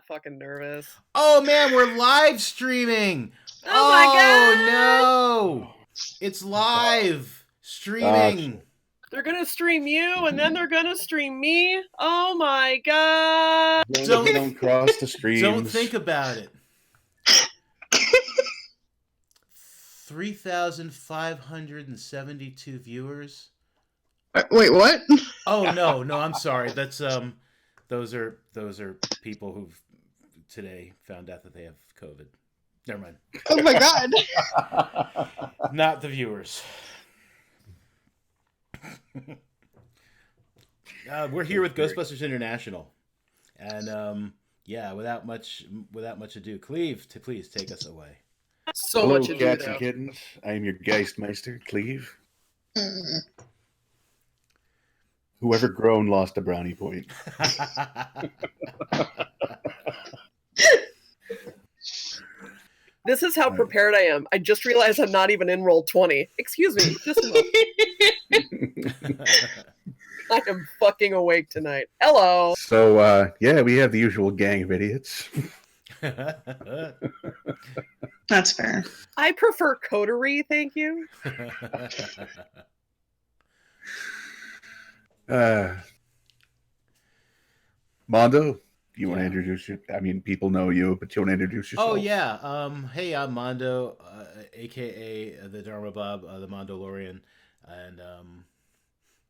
Fucking nervous. Oh man, we're live streaming. Oh my god! No, it's live streaming. They're gonna stream you, and then they're gonna stream me. Oh my god! Don't cross the streams. Don't think about it. 3,572 viewers. Wait, what? Oh no, I'm sorry. That's those are people who've today found out that they have COVID. Never mind. Oh my god. Not the viewers. We're here with Ghostbusters International, and without much ado, Cleve, please take us away. So Hello, much ado, cats though. and kittens. I'm your Geistmeister, Cleve. Whoever groaned lost a brownie point. This is how prepared I am. I just realized I'm not even in roll 20. Excuse me, just a moment. I am fucking awake tonight. Hello. So, yeah, we have the usual gang of idiots. That's fair. I prefer coterie, thank you. Mondo, you want to introduce you? I mean, people know you, but you want to introduce yourself? Oh yeah. Hey, I'm Mondo, aka the Dharma Bob, the Mondolorian, and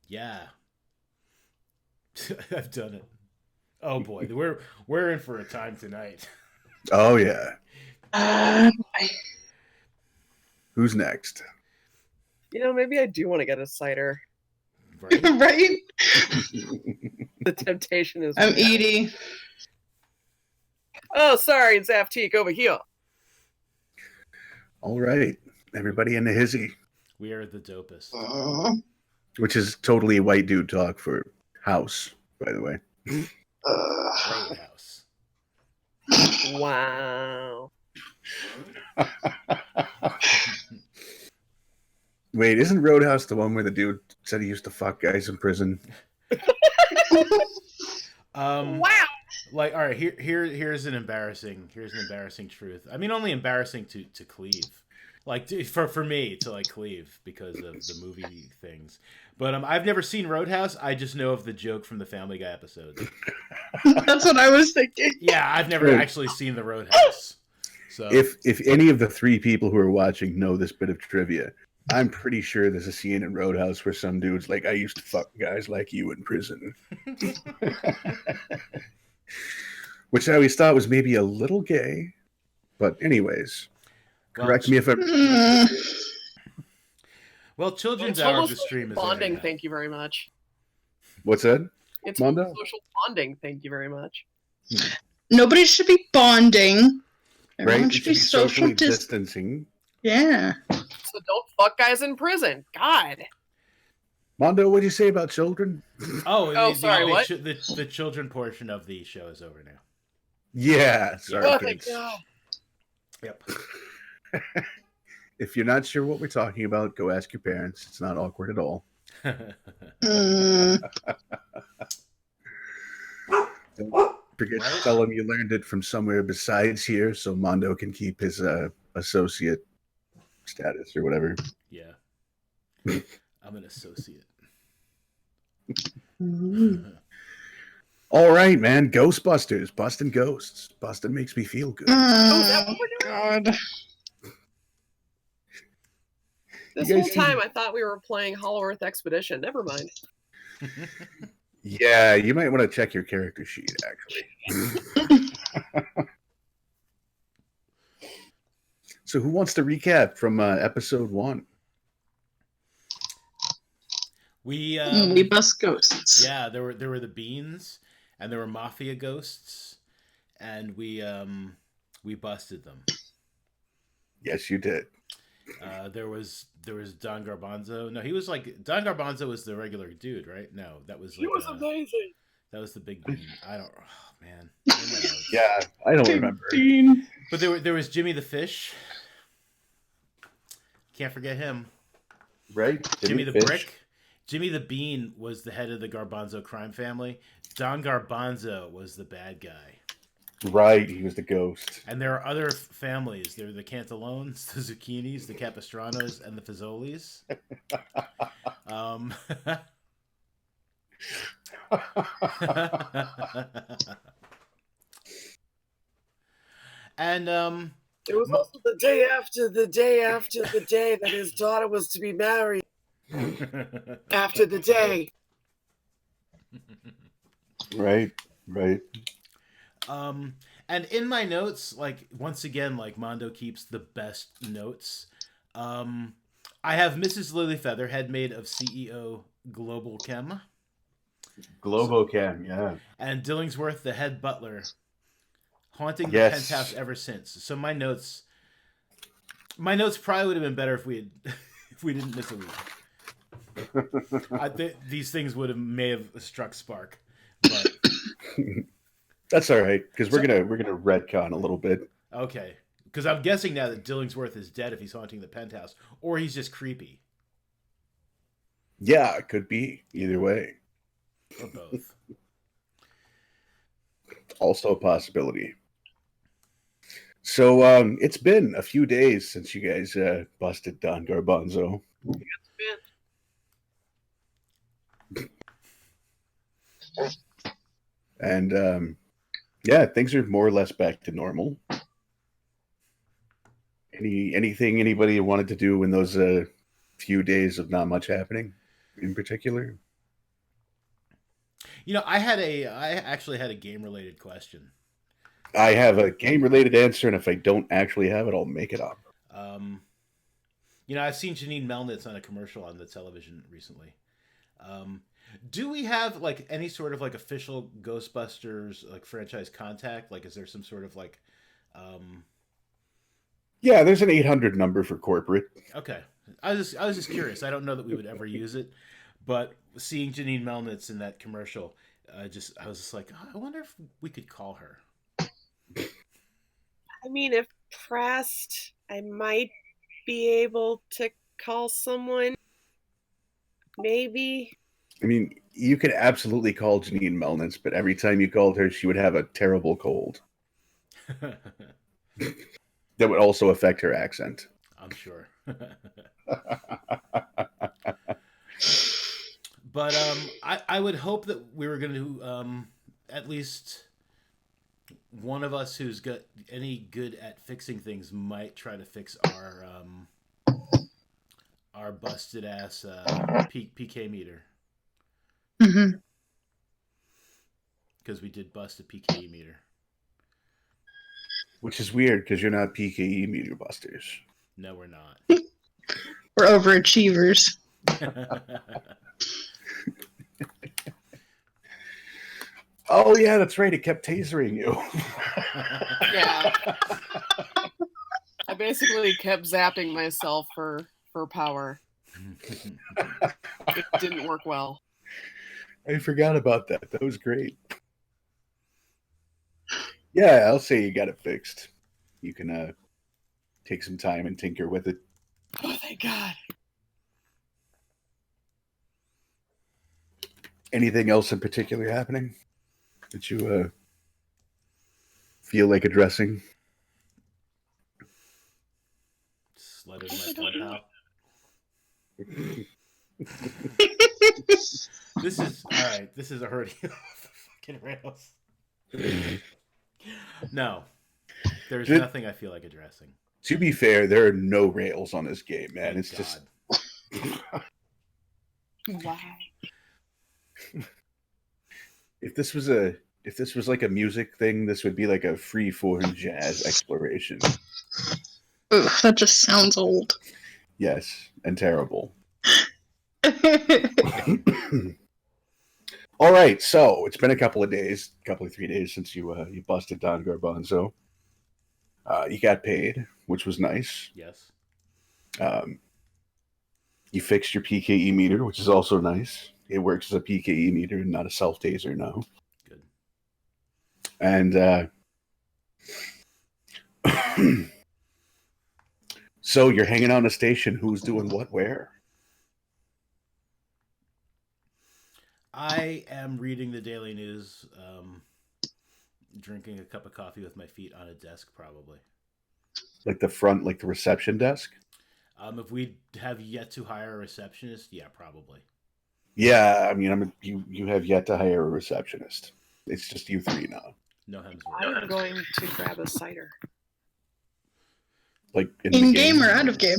yeah, I've done it. Oh boy, we're in for a time tonight. Oh yeah. Who's next? You know, maybe I do want to get a cider. Right? Right? The temptation is. I'm Edie. Oh, sorry, it's Aftique over here. All right, everybody in the hizzy, We are the dopest. which is totally white dude talk for house, by the way. Roadhouse. Wow. Wait, isn't Roadhouse the one where the dude said he used to fuck guys in prison? Wow. Like, all right, here's an embarrassing truth. I mean, only embarrassing to cleave, like for me to like cleave because of the movie things. But I've never seen Roadhouse. I just know of the joke from the Family Guy episodes. That's what I was thinking. Yeah, I've never actually seen the Roadhouse. So If any of the three people who are watching know this bit of trivia, I'm pretty sure there's a scene in Roadhouse where some dude's like, I used to fuck guys like you in prison. Which I always thought was maybe a little gay. But anyways, correct me if I'm... Well, Children's It's Hour of almost the stream is bonding, over now. thank you very much. What's that? It's Mondo? social bonding, thank you very much. Nobody should be bonding. Everyone Right? should It be should social socially distancing. Yeah. So don't fuck guys in prison. God. Mondo, what'd you say about children? Oh, sorry, what? The children portion of the show is over now. Yeah, sorry, Oh, thank kids. God. Yep. If you're not sure what we're talking about, go ask your parents. It's not awkward at all. Don't forget to tell them you learned it from somewhere besides here so Mondo can keep his associate status or whatever. Yeah. I'm an associate. All right, man. Ghostbusters. Busting ghosts. Busting makes me feel good. Oh, is that what we're doing? God. This You whole guys time I thought we were playing Hollow Earth Expedition. Never mind. Yeah, you might want to check your character sheet, actually. So who wants to recap from episode 1? We bust ghosts. yeah, there were the beans and there were mafia ghosts and we busted them. Yes, you did. There was Don Garbanzo. No, he was like Don Garbanzo was the regular dude, right? No, that was like, He was amazing. that was the big bean. I don't. Oh man. Yeah, I don't remember. But there was Jimmy the Fish. Can't forget him. Right? Jimmy the Fish. Brick. Jimmy the Bean was the head of the Garbanzo crime family. Don Garbanzo was the bad guy. Right, he was the ghost. And there are other families. There are the Cantalones, the Zucchinis, the Capistranos, and the Fazzolis. And It was also the day after the day that his daughter was to be married. After the day. Right. And in my notes, like once again, like Mondo keeps the best notes. I have Mrs. Lilyfeather, head maid of CEO Global Chem. Globocam, yeah. And Dillingsworth, the head butler, haunting Yes. the penthouse ever since. So my notes probably would have been better if we had if we didn't miss a week. These things may have struck spark, but That's all right because we're gonna retcon a little bit. okay. Because I'm guessing now that Dillingsworth is dead if he's haunting the penthouse, or he's just creepy, Yeah, it could be either way. or both. Also a possibility. So it's been a few days since you guys busted Don Garbanzo. And yeah, things are more or less back to normal. Anything anybody wanted to do in those few days of not much happening in particular? I actually had a game related question. I have a game related answer, and if I don't actually have it, I'll make it up. I've seen Janine Melnitz on a commercial on the television recently. Do we have like any sort of like official Ghostbusters like franchise contact? Like, is there some sort of like? Yeah, there's an 800 number for corporate. Okay, I was just curious. I don't know that we would ever use it, but seeing Janine Melnitz in that commercial, I was just like, oh, I wonder if we could call her. I mean, if pressed, I might be able to call someone. Maybe. I mean, you could absolutely call Janine Melnitz, but every time you called her, she would have a terrible cold. That would also affect her accent. I'm sure. But I would hope that we were going to at least one of us who's got any good at fixing things might try to fix our busted ass PK meter. Mm-hmm. Because we did bust a PKE meter. Which is weird because you're not PKE meter busters. No, we're not. We're overachievers. Oh yeah, that's right. It kept tasering you. Yeah. I basically kept zapping myself for power. It didn't work well. I forgot about that. That was great. Yeah, I'll say you got it fixed. You can take some time and tinker with it. Oh, thank God. Anything else in particular happening that you feel like addressing? Slutted my pen pal. This is all right. This is a hurting fucking rails. No, there's nothing I feel like addressing. To be fair, there are no rails on this game, man. Thank It's God. just Wow. if this was like a music thing, this would be like a free form jazz exploration. Ooh, that just sounds old. Yes, and terrible. All right, so it's been a couple of 3 days since you busted Don Garbanzo. You got paid, which was nice. Yes. You fixed your PKE meter, which is also nice. It works as a PKE meter, not a self taser now. Good. And so you're hanging out in a station. Who's doing what where? I am reading the Daily News, drinking a cup of coffee with my feet on a desk, probably. Like the front, like the reception desk? If we have yet to hire a receptionist, yeah, probably. Yeah, I mean, you have yet to hire a receptionist. It's just you three now. No Hemsworth. I'm going to grab a cider. Like In game or out of game?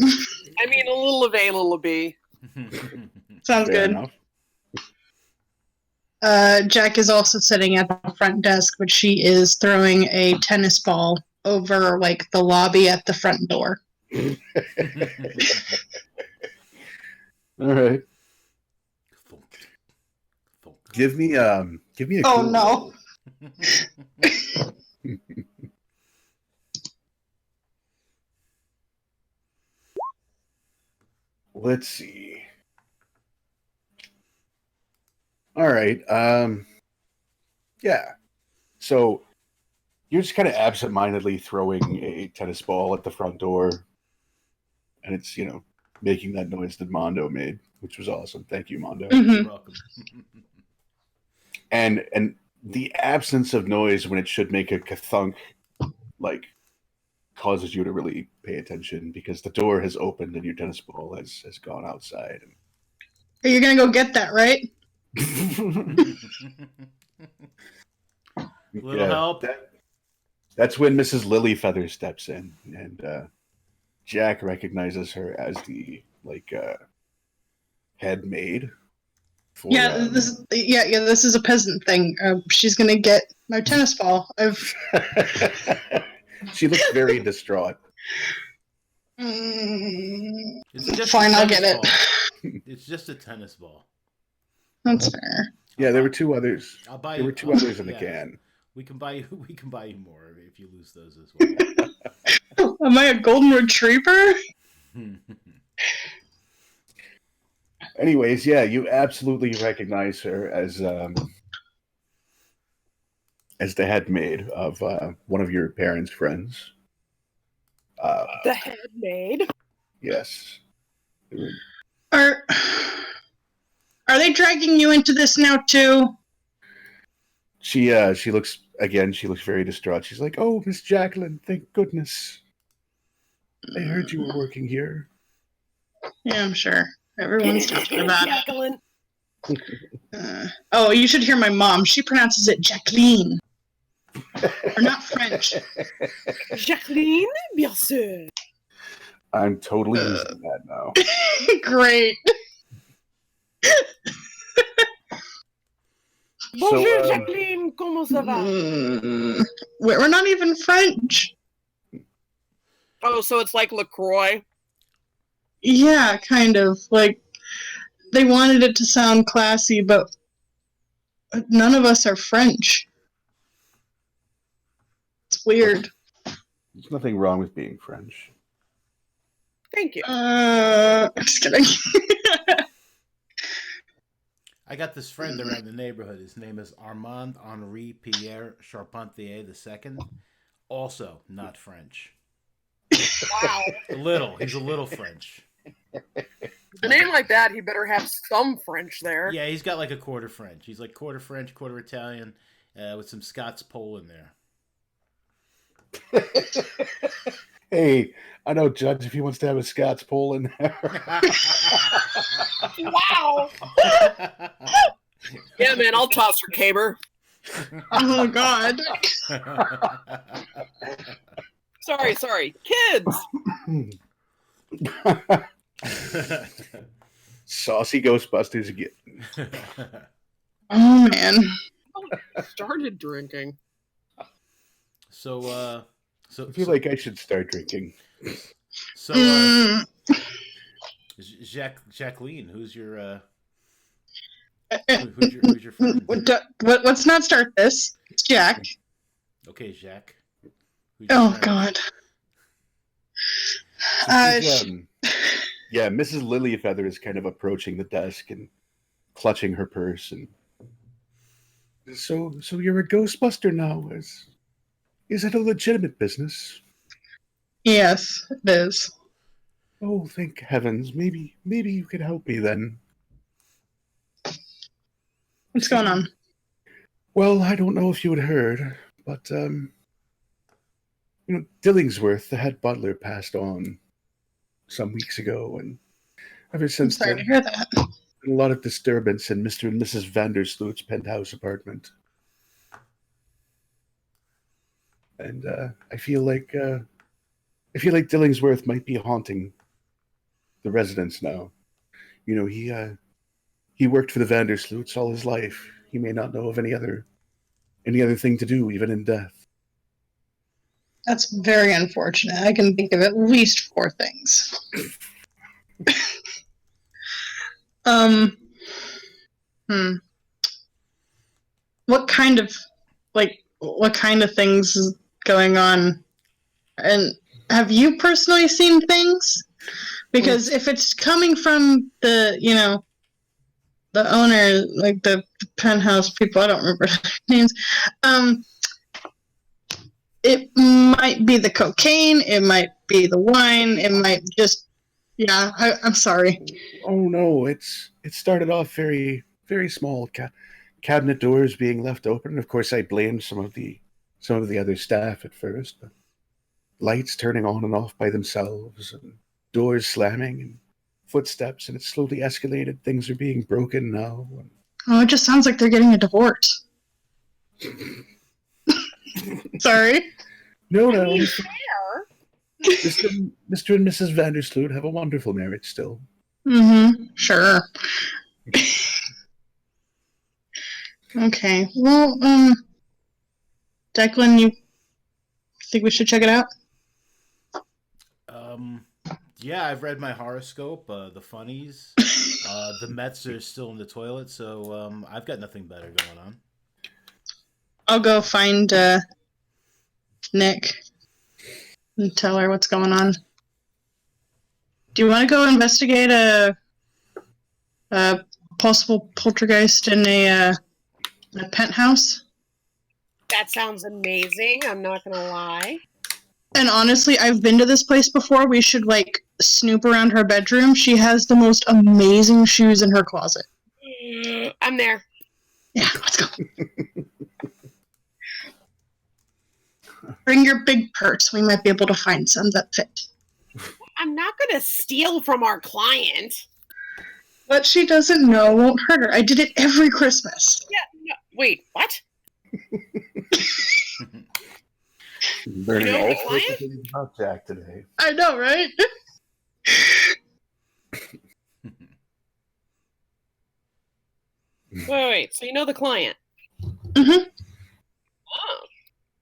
I mean, a little of A, a little of B. Sounds Fair good. enough. Jack is also sitting at the front desk, but she is throwing a tennis ball over like the lobby at the front door. All right. Give me a Oh cool no. Let's see. All right. Yeah. So you're just kind of absentmindedly throwing a tennis ball at the front door, and it's making that noise that Mondo made, which was awesome. Thank you, Mondo. You're Mhm. welcome. And the absence of noise when it should make a kathunk, like, causes you to really pay attention because the door has opened and your tennis ball has gone outside. You're gonna go get that, right? Little help. That's when Mrs. Lilyfeather steps in, and Jack recognizes her as the head maid. For, This is a peasant thing. She's gonna get my tennis ball. She looks very distraught. It's just Fine, a I'll tennis get it. ball. It's just a tennis ball. That's fair. Yeah, there were two others. I'll buy There you. were two others in the can. We can buy you. We can buy you more if you lose those as well. Am I a golden retriever? Anyways, yeah, you absolutely recognize her as the head maid of one of your parents' friends. The head maid. Yes. Are they dragging you into this now too? She looks very distraught. She's like, "Oh, Miss Jacqueline, thank goodness. I heard you were working here." Yeah, I'm sure. Everyone's talking about it. Jacqueline. You should hear my mom. She pronounces it Jacqueline. Or not French. Jacqueline, bien sûr. I'm totally using that now. Great. Bonjour, Jacqueline. Comment ça va? We're not even French. Oh, so it's like LaCroix. Yeah, kind of. Like, they wanted it to sound classy, but none of us are French. It's weird. There's nothing wrong with being French. Thank you. Just kidding. I got this friend around the neighborhood. His name is Armand Henri Pierre Charpentier II. Also not French. Wow. He's a little French. A name like that, he better have some French there. Yeah, he's got like a quarter French. He's like quarter French, quarter Italian, with some Scots Pole in there. Hey, I know Judge if he wants to have a Scots Pole in there. Wow. Yeah, man, I'll toss her caber. Oh, God. Sorry. Kids! Saucy Ghostbusters again. Oh, man. Started drinking. So I feel like I should start drinking. So, Jacqueline, who's your friend? Let's not start this. It's Jack. Okay, Jacques. Oh, God. Yeah, Mrs. Lilyfeather is kind of approaching the desk and clutching her purse. And so you're a Ghostbuster now? Is it a legitimate business? Yes, it is. Oh, thank heavens! Maybe you could help me then. What's going on? Well, I don't know if you had heard, but Dillingsworth, the head butler, passed on some weeks ago, and ever I'm since sorry then, to hear that. a lot of disturbance in Mr. and Mrs. Vandersloot's penthouse apartment. And I feel like Dillingsworth might be haunting the residents now. He worked for the Vandersloots all his life. He may not know of any other thing to do, even in death. That's very unfortunate. I can think of at least 4 things. What kind of things is going on? And have you personally seen things? Because if it's coming from the the owner, like the penthouse people, I don't remember their names. It might be the cocaine, it might be the wine, it might just, yeah, I'm sorry. Oh no, it started off very very small. Cabinet doors being left open. Of course, I blamed some of the other staff at first, but lights turning on and off by themselves, and doors slamming, and footsteps, and it slowly escalated. Things are being broken now. Oh, it just sounds like they're getting a divorce. Sorry. No, I no. mean, Mr. and Mrs. Vandersloot have a wonderful marriage still. Mm-hmm. Sure. Okay. Well, Declan, you think we should check it out? Yeah, I've read my horoscope, the funnies. The Mets are still in the toilet, so I've got nothing better going on. I'll go find Nick and tell her what's going on. Do you want to go investigate a possible poltergeist in a penthouse? that sounds amazing. I'm not gonna lie. And honestly, I've been to this place before. We should like snoop around her bedroom. She has the most amazing shoes in her closet. I'm there. Yeah, let's go. Bring your big purse. We might be able to find some that fit. I'm not gonna steal from our client. What she doesn't know won't hurt her. I did it every Christmas. Yeah. No, wait. What? Learning You know all the sorts of client? things about Jack today. I know, right? Wait. So you know the client? Mm-hmm. Oh,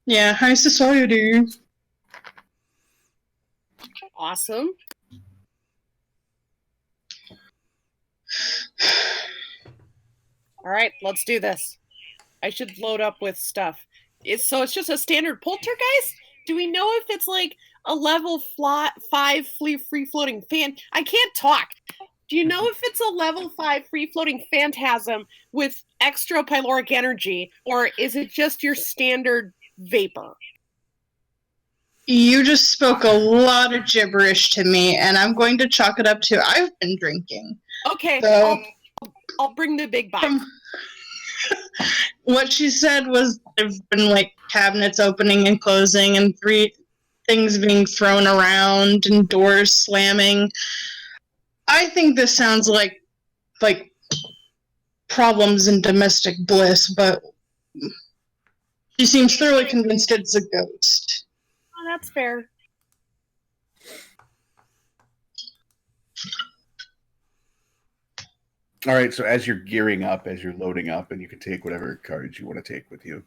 Yeah, high society. awesome. All right, let's do this. I should load up with stuff. So it's just a standard poltergeist? Do we know if it's like a level 5 free floating fan? I can't talk. Do you know if it's a level 5 free floating phantasm with extra pyloric energy, or is it just your standard vapor? You just spoke a lot of gibberish to me, and I'm going to chalk it up to I've been drinking. Okay, So, I'll bring the big box. What she said was there've been like cabinets opening and closing, and 3 things being thrown around, and doors slamming. I think this sounds like problems in domestic bliss, but she seems thoroughly convinced it's a ghost. Oh, that's fair. All right, so as you're gearing up, as you're loading up, and you can take whatever cards you want to take with you,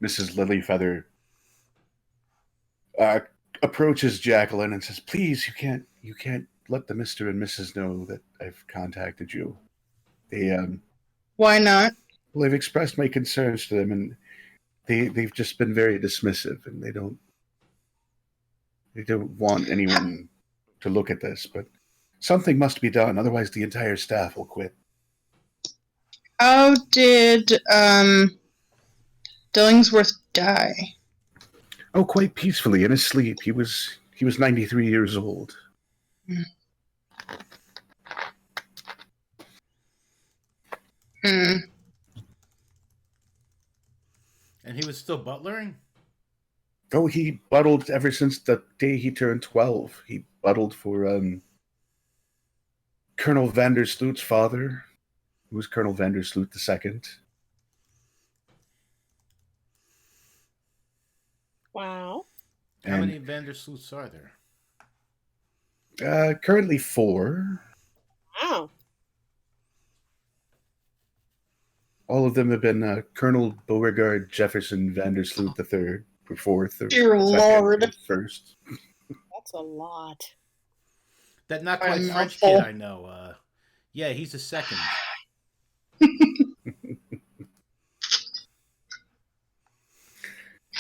Mrs. Lilyfeather approaches Jacqueline and says, "Please, you can't let the Mr. and Mrs. know that I've contacted you. They Why not? well, I've expressed my concerns to them, and they've just been very dismissive, and they don't want anyone to look at this, but something must be done, otherwise the entire staff will quit." How did Dillingsworth die? Oh, quite peacefully in his sleep. He was 93 years old. Hmm. And he was still butlering? Oh, he buttled ever since the day he turned 12. He buttled for Colonel Vandersloot's father, who was Colonel Vandersloot II. Wow. How many Vandersloots are there? Currently 4. Wow. All of them have been Colonel Beauregard Jefferson Vandersloot III, or 4th, or Dear 2nd, Lord. or 1st. That's a lot. That not quite I'm French full. kid I know. Yeah, he's a second.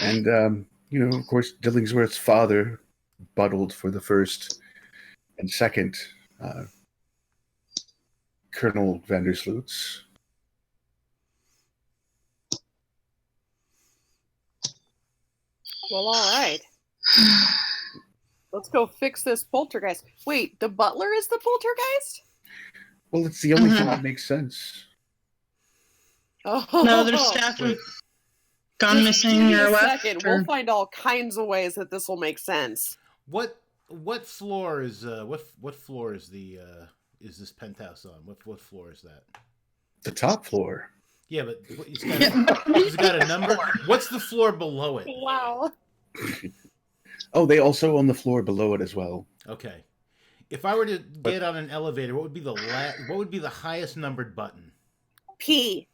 And, of course, Dillingsworth's father buttled for the 1st and 2nd Colonel Vandersloot's. Well, all right. Let's go fix this poltergeist. Wait, the butler is the poltergeist? Well, it's the only thing that makes sense. Oh, No, their staff have gone just missing give me or a left. second. Or... We'll find all kinds of ways that this will make sense. What floor is what floor is the is this penthouse on? What floor is that? The top floor. Yeah, but it's got a number. What's the floor below it? Wow. Oh, they also own the floor below it as well. Okay. If I were to get on an elevator, what would be the highest numbered button? P.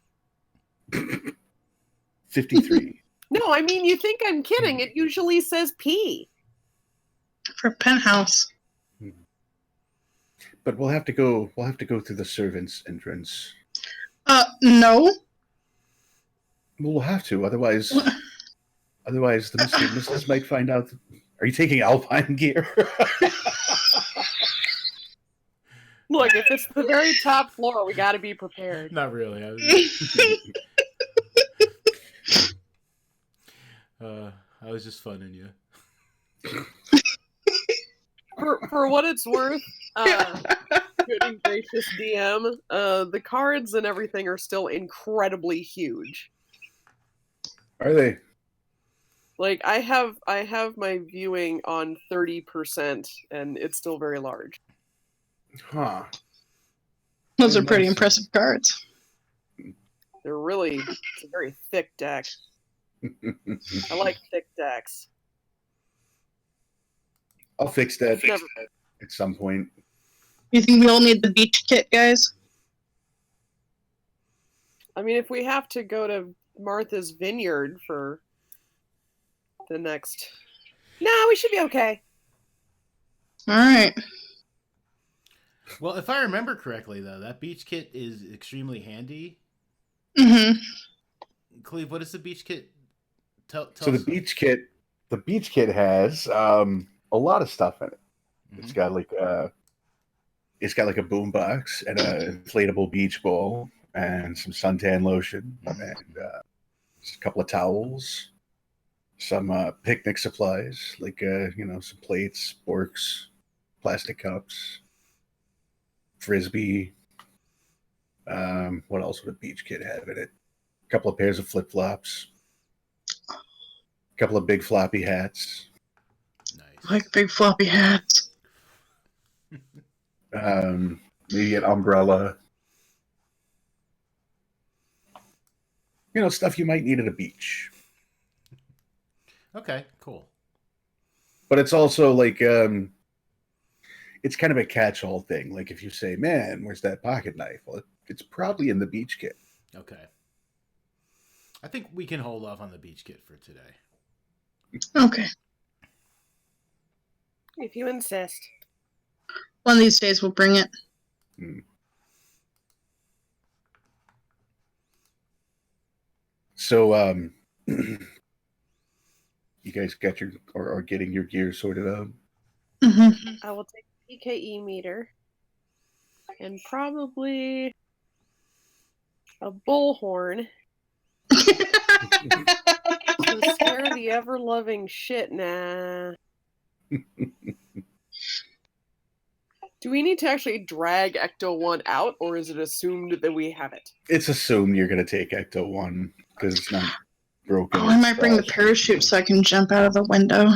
53. No, I mean, you think I'm kidding. It usually says P. For penthouse. But we'll have to go through the servants' entrance. No. We'll have to, otherwise the Mr. and Mrs. might find out. Are you taking Alpine gear? Look, if it's the very top floor, we got to be prepared. Not really. I was just funning you. For what it's worth, good and gracious DM, the cards and everything are still incredibly huge. Are they? Like I have my viewing on 30%, and it's still very large. Huh. Those are pretty impressive cards. It's a very thick deck. I like thick decks. I'll fix that Never. at some point. You think we all need the beach kit, guys? I mean, if we have to go to Martha's Vineyard for the next... No, we should be okay. All right. Well, if I remember correctly, though, that beach kit is extremely handy. Mm-hmm. Cleve, what is the beach kit? Tell So us. the beach kit has a lot of stuff in it. Mm-hmm. It's got like a boom box and an inflatable beach ball and some suntan lotion and just a couple of towels, some picnic supplies like some plates, forks, plastic cups, frisbee. What else would a beach kit have in it? A couple of pairs of flip flops, a couple of big floppy hats. Nice. Like big floppy hats. Maybe an umbrella. Stuff you might need at a beach. Okay, cool. But it's also like it's kind of a catch-all thing. Like if you say, "Man, where's that pocket knife?" Well, it's probably in the beach kit. Okay. I think we can hold off on the beach kit for today. Okay. If you insist. One of these days we'll bring it. So, you guys got your or are getting your gear sorted out? Mm-hmm. I will take a PKE meter and probably a bullhorn to scare the ever-loving shit. Nah. Do we need to actually drag Ecto-1 out, or is it assumed that we have it? It's assumed you're going to take Ecto-1 because it's not broken. Oh, I might bring the parachute so I can jump out of the window.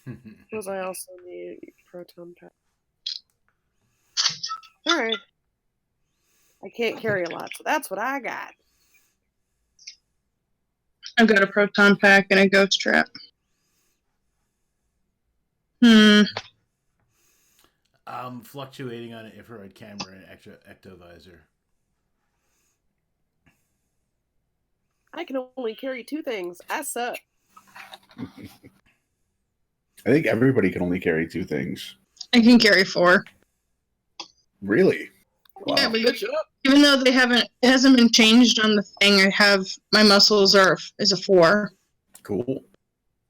Because I also need a proton pack. Alright. I can't carry a lot, so that's what I got. I've got a proton pack and a ghost trap. I'm fluctuating on an infrared camera and extra ectovisor. I can only carry 2 things. I suck. I think everybody can only carry 2 things. I can carry 4. Really? Wow. Yeah, but Good job. even though it hasn't been changed on the thing, I have my muscles is a 4. Cool.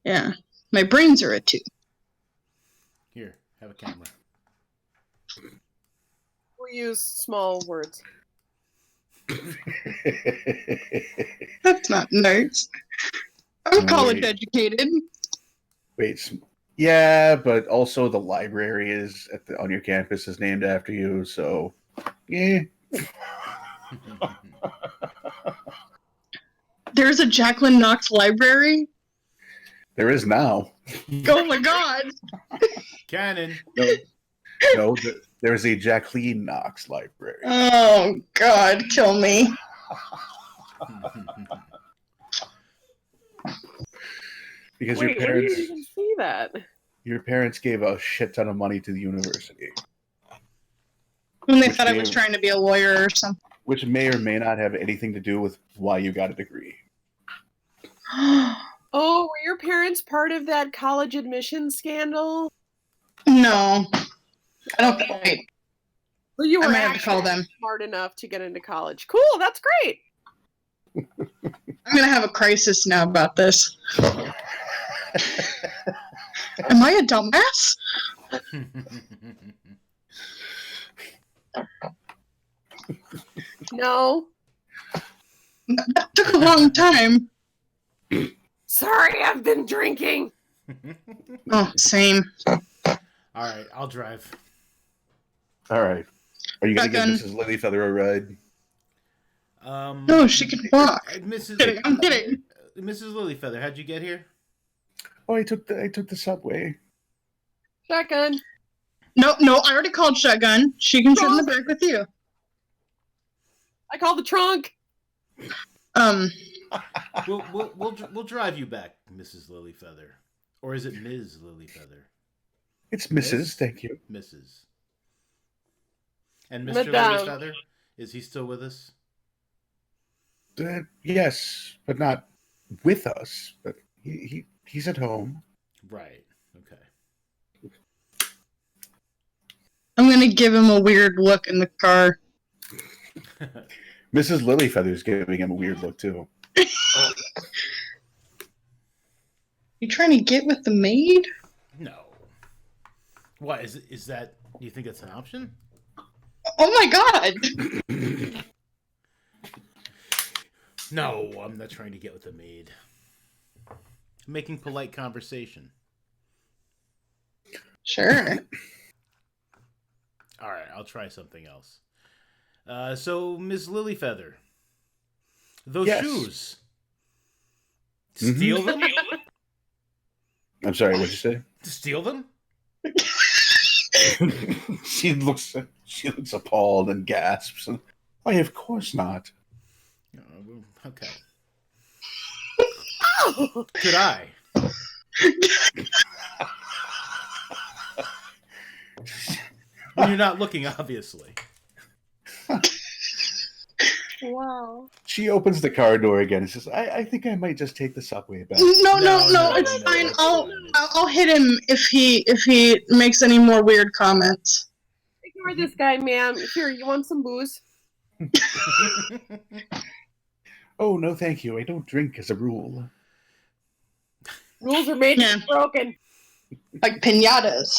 Yeah. My brains are a 2. Here, have a camera. use small words. That's not nice. I'm No, college wait. educated. Wait, yeah, but also the library is on your campus is named after you, so yeah. There's a Jacqueline Knox library. There is now. Oh my god. Canon. No, there's a Jacqueline Knox library. Oh god, kill me. Because Wait, where do you even see that? your parents gave a shit ton of money to the university, When they Which thought I may was have- trying to be a lawyer or something. which may or may not have anything to do with why you got a degree. Oh, were your parents part of that college admission scandal? No. I don't think. Wait, Well, you I were might have to call actually them. smart enough to get into college. Cool, that's great. I'm gonna have a crisis now about this. Am I a dumbass? No. That took a long time. Sorry, I've been drinking. Oh, same. All right, I'll drive. All right. Are you going to give Shotgun. Mrs. Lilyfeather a ride? No, she can walk. Mrs. Kidding, I'm kidding. Mrs. Lilyfeather, how'd you get here? Oh, I took the subway. Shotgun. No, I already called Shotgun. She can sit in the back with you. I called the trunk. We'll drive you back, Mrs. Lilyfeather, or is it Ms. Lilyfeather? It's Mrs. Thank you. Mrs. And Mr. Madame. Lilyfeather, is he still with us? Yes, but not with us. But he's at home. Right. Okay. I'm gonna give him a weird look in the car. Mrs. Lilyfeather's giving him a weird look too. You trying to get with the maid? No. What is that? Do you think that's an option? Oh my god! No, I'm not trying to get with the maid. I'm making polite conversation. Sure. All right, I'll try something else. So, Miss Lilyfeather, those Yes. shoes. Mhm. Steal them? I'm sorry, what'd you say? Steal them? she looks appalled and gasps. Why, of course not. Okay. Oh! Could I? When you're not looking, obviously. Wow. She opens the car door again and says, I think I might just take the subway back. No, No, it's no, fine. it's I'll hit him if he makes any more weird comments. Ignore this guy, ma'am. Here, you want some booze? Oh, no, thank you. I don't drink as a rule. Rules are made to be broken. Like pinatas.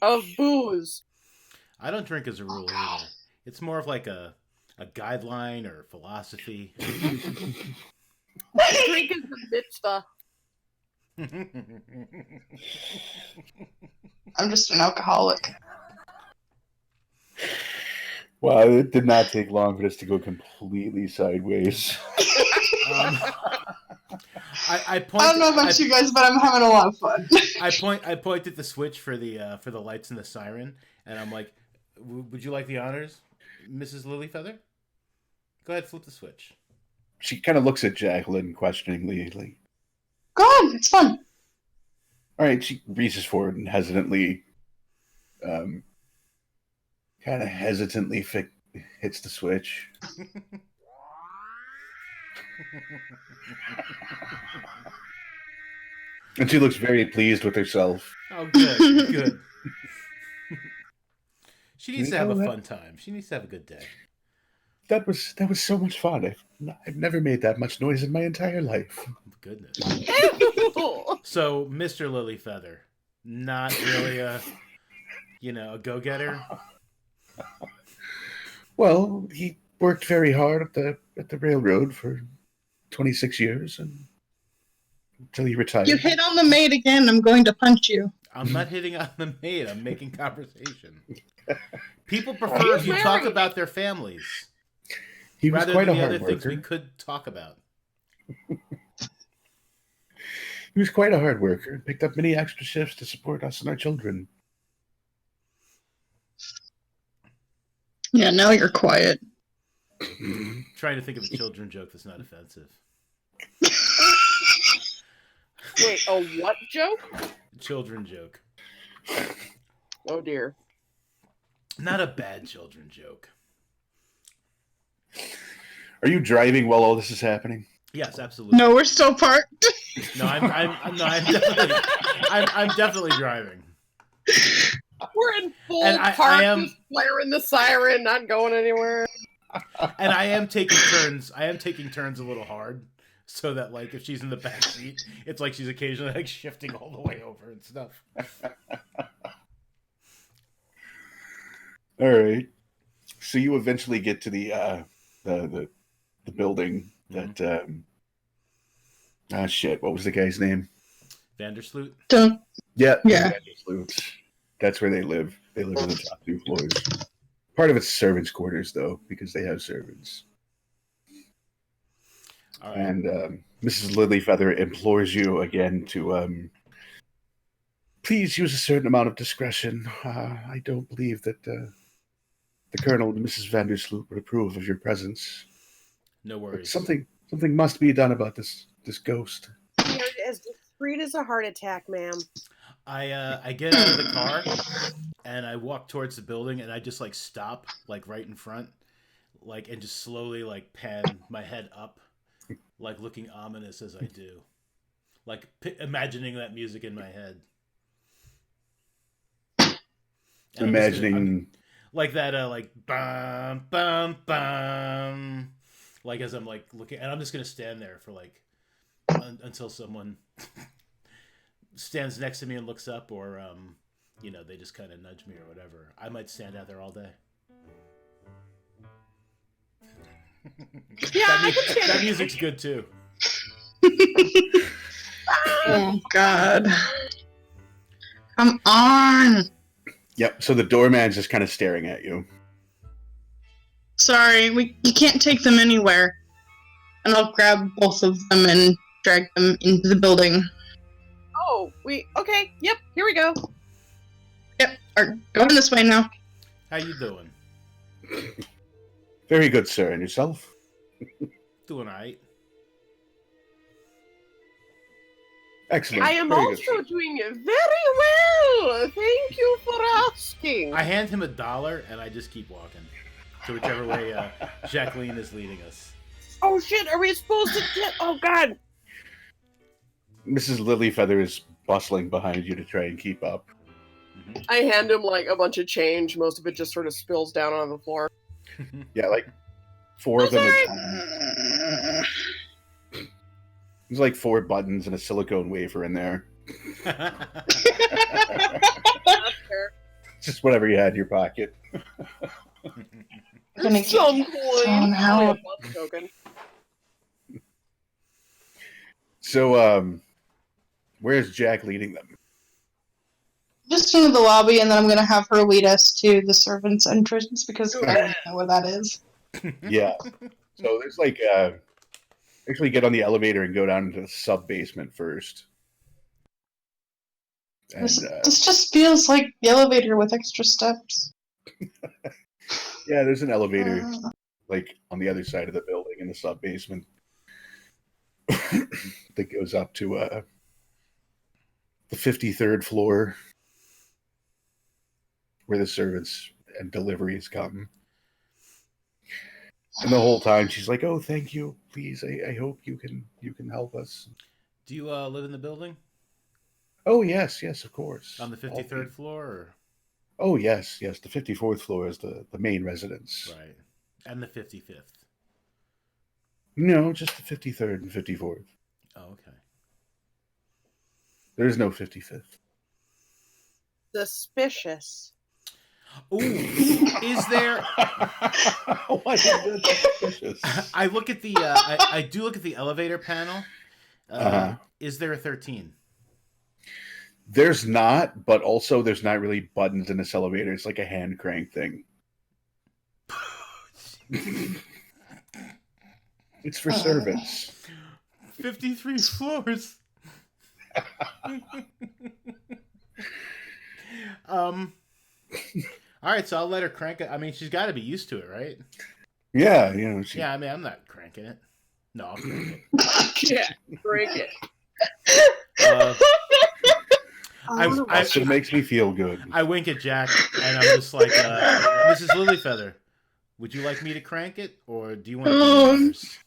Of booze. I don't drink as a rule either. It's more of like a guideline or philosophy. Drink is a mitzvah. I'm just an alcoholic. Wow, it did not take long for this to go completely sideways. I point. I don't know about you guys, but I'm having a lot of fun. I point at the switch for the lights and the siren, and I'm like, "Would you like the honors, Mrs. Lilyfeather? Go ahead, flip the switch." She kind of looks at Jacqueline questioningly, like, Go on, it's fun. all right, she reaches forward and hesitantly, kind of hesitantly hits the switch. And she looks very pleased with herself. Oh, good, good. She needs to have a that- fun time. She needs to have a good day. That was so much fun. I've never made that much noise in my entire life. Goodness. Ew. So, Mr. Lilyfeather, not really a go-getter. Well, he worked very hard at the railroad for 26 years and until he retired. You hit on the maid again, I'm going to punch you. I'm not hitting on the maid. I'm making conversation. People prefer if you talk married. about their families He was rather quite than a the other hard things we worker. could talk about. He was quite a hard worker and picked up many extra shifts to support us and our children. Yeah, now you're quiet. Trying to think of a children joke that's not offensive. Wait, a what joke? Children joke. Oh dear. Not a bad children joke. Are you driving while all this is happening? Yes, absolutely. No, we're still parked. No, I'm definitely driving. We're in full And park, I am, just blaring the siren, not going anywhere. and I am taking turns. I am taking turns a little hard, so that like if she's in the back seat, it's like she's occasionally like shifting all the way over and stuff. All right. So you eventually get to the building that shit, what was the guy's name? Vandersloot. Don't. Yeah. Yeah. Vandersloots. That's where they live. They live on the top 2 floors. Part of it's servants' quarters though, because they have servants. All right. And Mrs. Lilyfeather implores you again to please use a certain amount of discretion. I don't believe that the Colonel and Mrs. Vandersloot would approve of your presence. No But worries. something must be done about this ghost. You're as discreet as a heart attack, ma'am. I get out of the car and I walk towards the building and I just like stop like right in front, like and just slowly like pan my head up, like looking ominous as I do, like imagining that music in my head. And Imagining like that, like bum bum bum, like as I'm like looking, and I'm just gonna stand there for like until someone stands next to me and looks up, or you know, they just kind of nudge me or whatever. I might stand out there all day. Yeah, I can stand that it. music's good too. Oh God. Come on. Yep. So the doorman's just kind of staring at you. Sorry, you can't take them anywhere. And I'll grab both of them and drag them into the building. Oh, okay, yep, here we go. Yep, are going this way now. How you doing? Very good, sir. And yourself? Doing alright. Excellent. I am Very also good. doing very well. Thank you for asking. I hand him $1 and I just keep walking to whichever way Jacqueline is leading us. Oh shit, are we supposed to get... Oh god. Mrs. Lilyfeather is bustling behind you to try and keep up. I hand him like a bunch of change. Most of it just sort of spills down on the floor. Yeah, like 4 of them. There's like 4 buttons and a silicone wafer in there. That's fair. Just whatever you had in your pocket. Gonna get Some coin. thrown out. Probably a bus token. So, where's Jack leading them? Just into the lobby, and then I'm gonna have her lead us to the servants' entrance because I don't know where that is. Yeah. So there's like, actually get on the elevator and go down into the sub basement first. And, This just feels like the elevator with extra steps. yeah, there's an elevator like on the other side of the building in the sub basement that goes up to the 53rd floor where the servants and deliveries come. And the whole time she's like, "Oh, thank you. Please, I hope you can help us." Do you live in the building? Oh, yes, of course. On the 53rd floor? Or? Oh, yes. The 54th floor is the main residence. Right. And the 55th? No, just the 53rd and 54th. Oh, okay. There's no 55th. Suspicious. Ooh, is there? Why is that suspicious? I look at the. I do look at the elevator panel. Is there a 13? There's not, but also there's not really buttons in this elevator. It's like a hand crank thing. It's for service. 53 floors. All right, so I'll let her crank it. I mean, she's got to be used to it, right? Yeah, Yeah, I mean, I'm not cranking it. No, I'll crank it. Yeah, break it. It makes me feel good. I wink at Jack, and I'm just like, Mrs. Lilyfeather, would you like me to crank it, or do you want to do yours?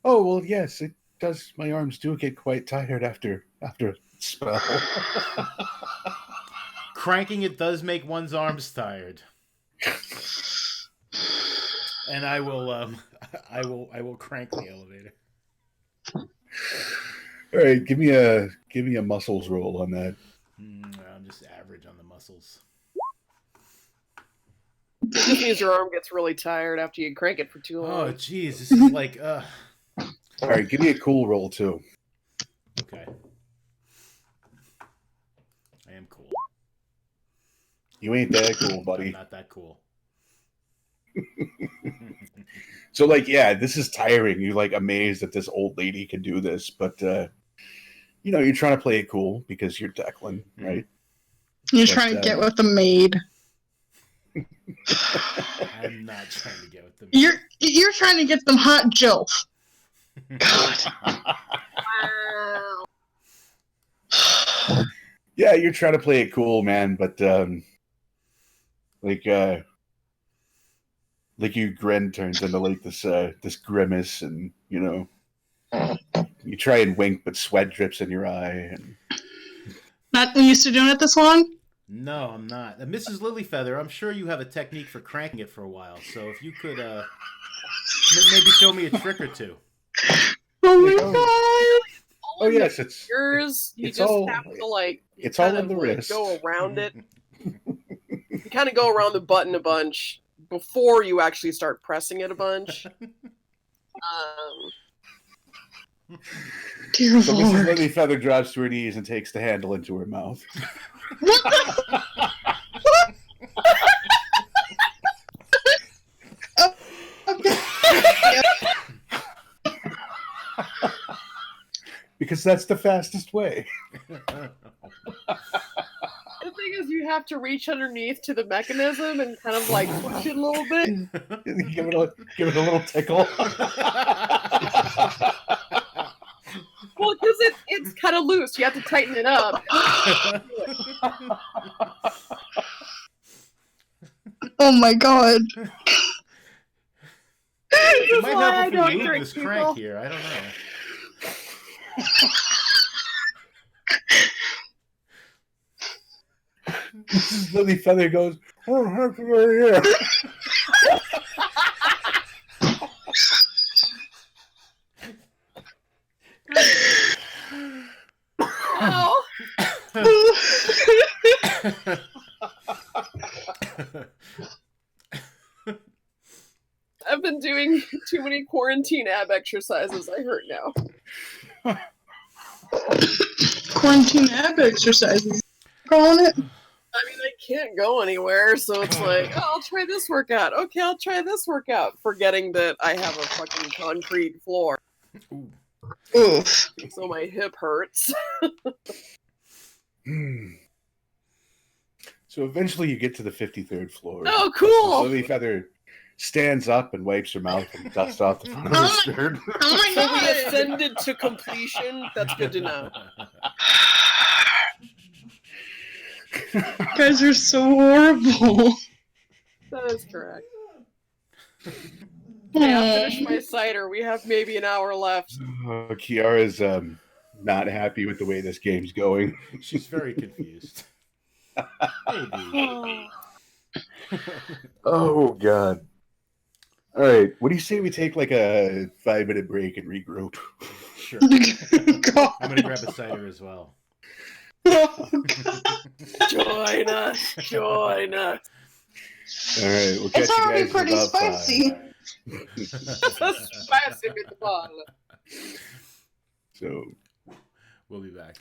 Oh, well, yes, it does. My arms do get quite tired after a spell. Cranking it does make one's arms tired. And I will crank the elevator. All right, give me a muscles roll on that. I'm just average on the muscles. It just means your arm gets really tired after you crank it for too long. Oh, jeez, this is like, All right, give me a cool roll too. Okay. I am cool. You ain't that cool, buddy. I'm not that cool. So, like, yeah, this is tiring. You're like amazed that this old lady can do this, but you're trying to play it cool because you're Declan, right? You're trying to get with the maid. I'm not trying to get with them. You're trying to get some hot jilf. God. Wow. Yeah, you're trying to play it cool, man, but like your grin turns into like this grimace, and you try and wink, but sweat drips in your eye. And Not used to doing it this long? No, I'm not. Mrs. Lilyfeather, I'm sure you have a technique for cranking it for a while. So if you could maybe show me a trick or two. Oh my god! Oh yes, it's yours. You it's just all- have to like. it's all kind in of, the like, wrist. Go around it. You kind of go around the button a bunch before you actually start pressing it a bunch. Dear So Mrs. Lord. Lilyfeather drops to her knees and takes the handle into her mouth. What the? Okay. Because that's the fastest way. The thing is, you have to reach underneath to the mechanism and kind of like push it a little bit. give it a little tickle. Well, because it's kind of loose. You have to tighten it up. Oh my god. It might why I help if don't we move drink, this people. crank here. I don't know. Mrs. Lilyfeather goes, "Oh, heck, right here." Oh. I've been doing too many quarantine ab exercises. I hurt now. Quarantine ab exercises. Calling it? I mean, I can't go anywhere, so it's like, oh, I'll try this workout. Okay, I'll try this workout, forgetting that I have a fucking concrete floor, Oof. so my hip hurts. So eventually you get to the 53rd floor. Oh, cool! Lilyfeather stands up and wipes her mouth and dusts off the front of her skirt. Oh my So we god! ascended to completion. That's good to know. You guys are so horrible. That is correct. Yeah, finish my cider. We have maybe an hour left. Kiara's not happy with the way this game's going. She's very confused. Maybe. Oh god. All right, what do you say we take like a 5-minute break and regroup? Sure. God. I'm gonna grab a cider as well. Oh, God. Join us. Join us. All right, we'll catch It's you already guys in pretty about spicy. 5. Spicy meatball. So We'll be back.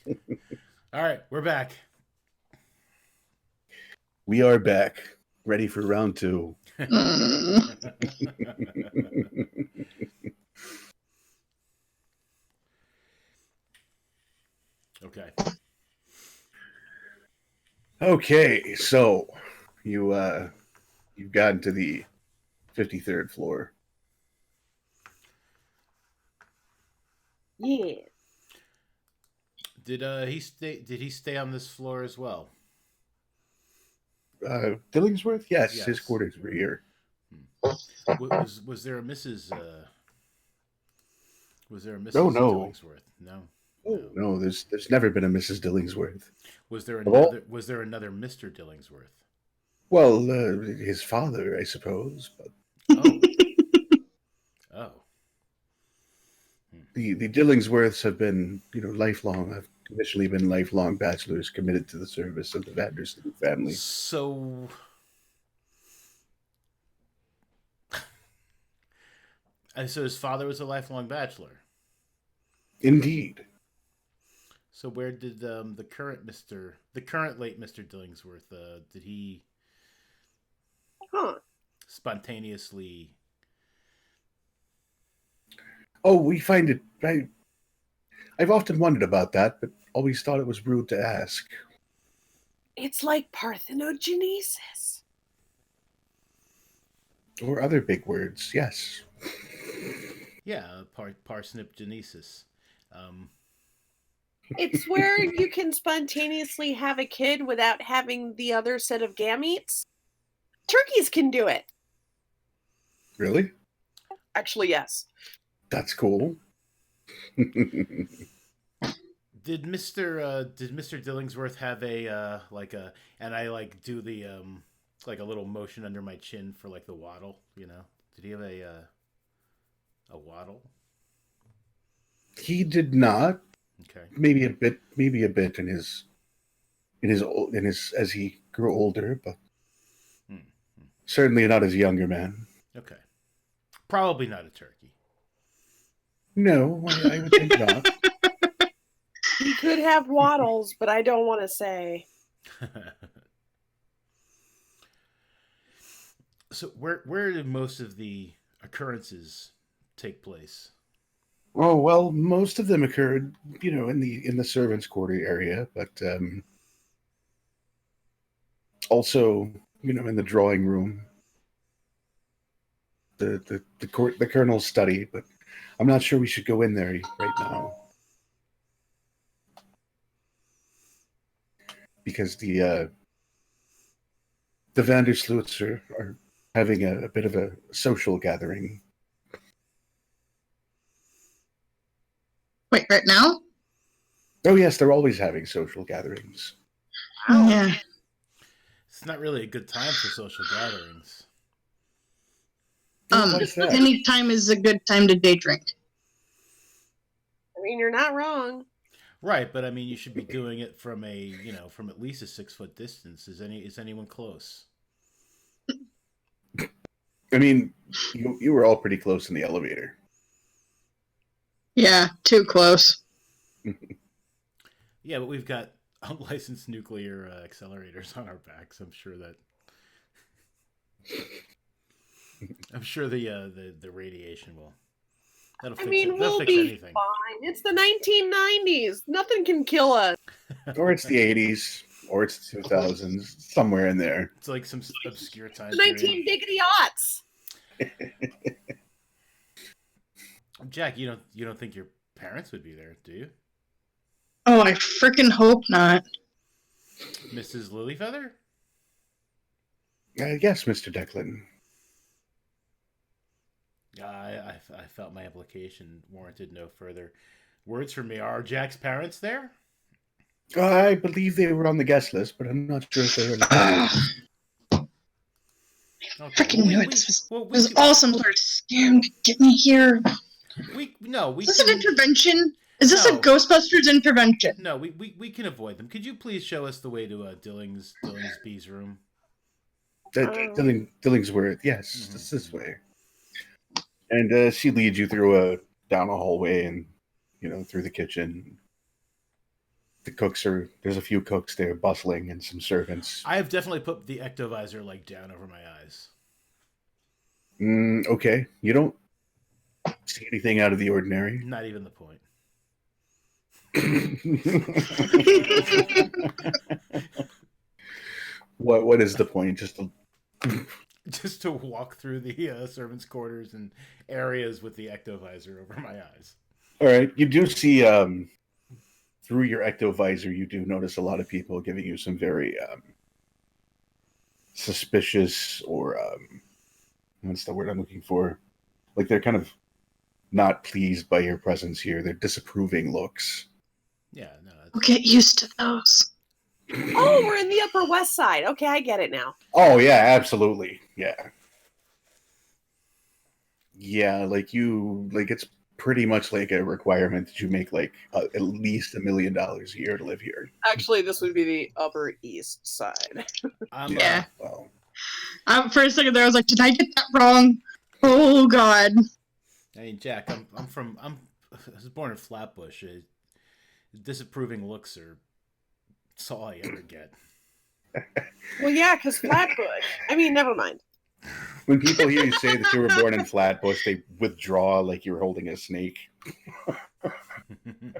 All right, we're back. We are back, ready for round 2. Okay. Okay, so you've gotten to the 53rd floor. Yeah. Did he stay? Did he stay on this floor as well? Dillingsworth? Yes, his Yes. quarters were here. Was there a Mrs. Was there a No, Mrs. no. Dillingsworth? No. Oh, No. no, there's never been a Mrs. Dillingsworth. Was there Of all- another? Was there another Mr. Dillingsworth? Well, his father, I suppose, but Oh. Oh. the Dillingsworths have been, lifelong. Have traditionally been lifelong bachelors committed to the service of the Vandersloot family. So. So his father was a lifelong bachelor. Indeed. So where did the current late Mister Dillingsworth, did he Huh. spontaneously? Oh, we find it. I've often wondered about that, but always thought it was rude to ask. It's like parthenogenesis. Or other big words, yes. Yeah, parsnip genesis. Um, It's where you can spontaneously have a kid without having the other set of gametes. Turkeys can do it. Really? Actually, yes. That's cool. did Mister Dillingsworth have a like a and I like do the like a little motion under my chin for like the waddle, you know? Did he have a waddle? He did not. Okay. Maybe a bit in his as he grew older, but Hmm. certainly not as a younger man. Okay. Probably not a turkey. No, I would think not. He could have waddles, but I don't want to say. So where did most of the occurrences take place? Oh well, most of them occurred, in the servants' quarter area, but also, in the drawing room, the colonel's study. But I'm not sure we should go in there right now because the Vandersloots are having a bit of a social gathering. Wait, right now? Oh yes, they're always having social gatherings. Yeah. It's not really a good time for social gatherings. Why is that? Any time is a good time to day drink. I mean, you're not wrong. Right, but I mean, you should be doing it from from at least a 6 foot distance. Is anyone close? I mean, you were all pretty close in the elevator. Yeah, too close. Yeah, but we've got unlicensed nuclear accelerators on our backs. I'm sure the radiation will. That'll I fix mean, it. That'll we'll fix be anything. fine. It's the 1990s. Nothing can kill us. Or it's the 80s, or it's the 2000s, somewhere in there. It's like some obscure time The period. 19 diggity aughts. Jack, you don't think your parents would be there, do you? Oh, I freaking hope not. Mrs. Lilyfeather? Yes, Mr. Declan. I felt my application warranted no further words from me. Are Jack's parents there? I believe they were on the guest list, but I'm not sure if they were in the guest list. Okay. Freaking knew it. This was awesome. Sort of scam. Get me here. We Is this an intervention? Is this No. a Ghostbusters intervention? No, we can avoid them. Could you please show us the way to Dillingsby's room? Dillingsworth, yes, it's this way. And she leads you down a hallway and, through the kitchen. there's a few cooks there bustling and some servants. I have definitely put the ectovisor like down over my eyes. Okay, you don't see anything out of the ordinary. Not even the point. What is the point? Just to walk through the servants' quarters and areas with the ectovisor over my eyes. All right, you do see through your ectovisor, you do notice a lot of people giving you some very suspicious or what's the word I'm looking for? Like they're kind of not pleased by your presence here. They're disapproving looks. Yeah, no. We'll get used to those. Oh, we're in the Upper West Side. Okay, I get it now. Oh yeah, absolutely. Yeah. Yeah, like it's pretty much like a requirement that you make like at least $1 million a year to live here. Actually, this would be the Upper East Side. Yeah. Well, For a second there, I was like, did I get that wrong? Oh, God. I mean, Jack, I was born in Flatbush. Disapproving looks are that's all I ever get. Well, yeah, because Flatbush. I mean, never mind. when people hear you say that you were born in Flatbush, they withdraw like you're holding a snake.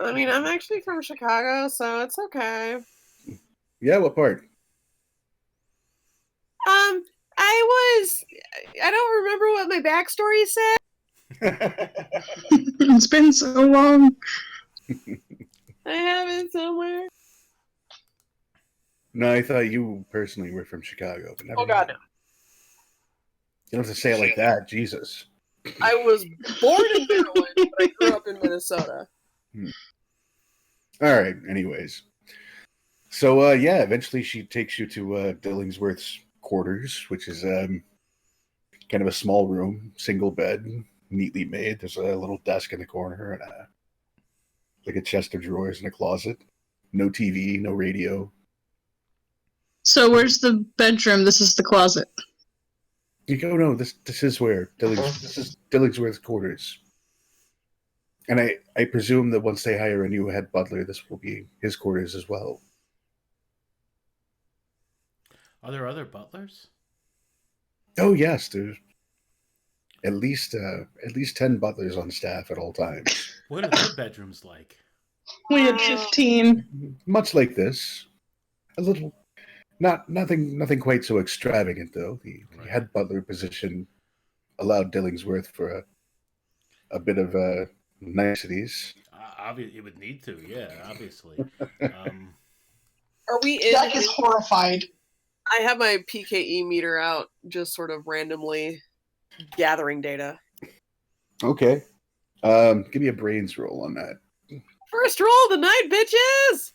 I mean, I'm actually from Chicago, so it's okay. Yeah, what part? I don't remember what my backstory said. It's been so long. I have it somewhere. No, I thought you personally were from Chicago. But never Oh, God, no. mind. You don't have to say it like that. Jesus. I was born in Maryland, but I grew up in Minnesota. All right. Anyways. So, yeah, eventually she takes you to Dillingsworth's quarters, which is kind of a small room, single bed, neatly made. There's a little desk in the corner and like a chest of drawers and a closet. No TV, no radio. So where's the bedroom? This is the closet. You go, no, this is where this is Dillingsworth's quarters. And I presume that once they hire a new head butler, this will be his quarters as well. Are there other butlers? Oh yes, there's at least 10 butlers on staff at all times. What are their bedrooms like? We had 15. Much like this, a little, nothing quite so extravagant though. The head butler position allowed Dillingsworth for a bit of niceties. It would need to, yeah, obviously. Are we in? Jack is horrified. I have my PKE meter out, just sort of randomly gathering data. Okay. Give me a brains roll on that. First roll of the night, bitches!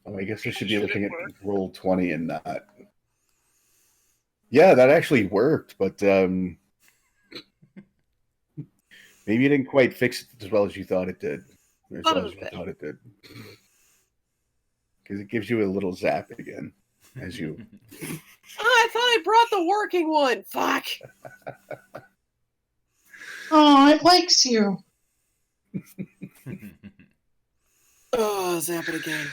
Oh, I guess I should be looking at roll 20 and not. Yeah, that actually worked, but maybe you didn't quite fix it as well as you thought it did. Or as well as you thought it did. Because it gives you a little zap again as you. Oh, I thought I brought the working one. Fuck. Oh, it likes you. Oh, zap it again.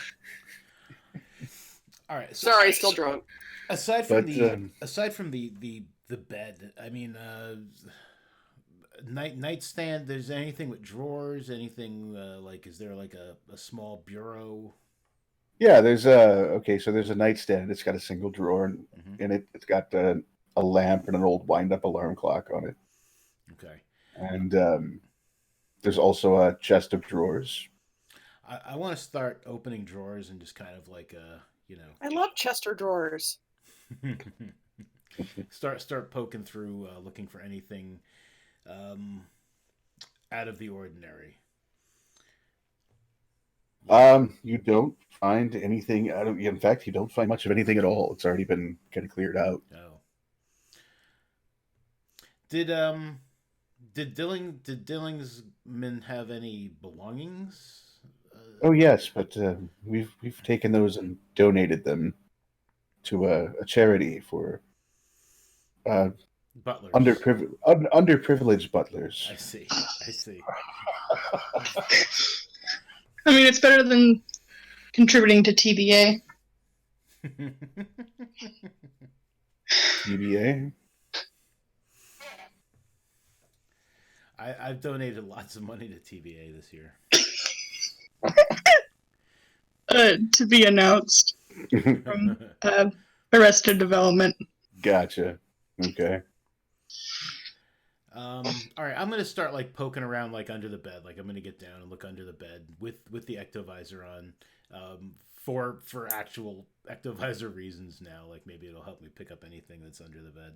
All right. Sorry, still drunk. Aside from the bed, I mean, nightstand. There's anything with drawers? Anything like? Is there like a small bureau? Yeah, there's there's a nightstand. It's got a single drawer, and in it, it's got a lamp and an old wind-up alarm clock on it. Okay. And there's also a chest of drawers. I want to start opening drawers and just kind of like I love Chester drawers. start poking through, looking for anything out of the ordinary. You don't find anything out of. In fact, you don't find much of anything at all. It's already been kind of cleared out. Oh. Did Dillingsman have any belongings? Oh yes, but we've taken those and donated them to a charity for Butlers. Underprivileged butlers. I see. I see. I mean, it's better than contributing to TBA. TBA. I've donated lots of money to TBA this year. To be announced from Arrested Development. Gotcha. Okay. All right, I'm gonna start like poking around like under the bed. Like I'm gonna get down and look under the bed with the ectovisor on, for actual ectovisor reasons now. Like maybe it'll help me pick up anything that's under the bed.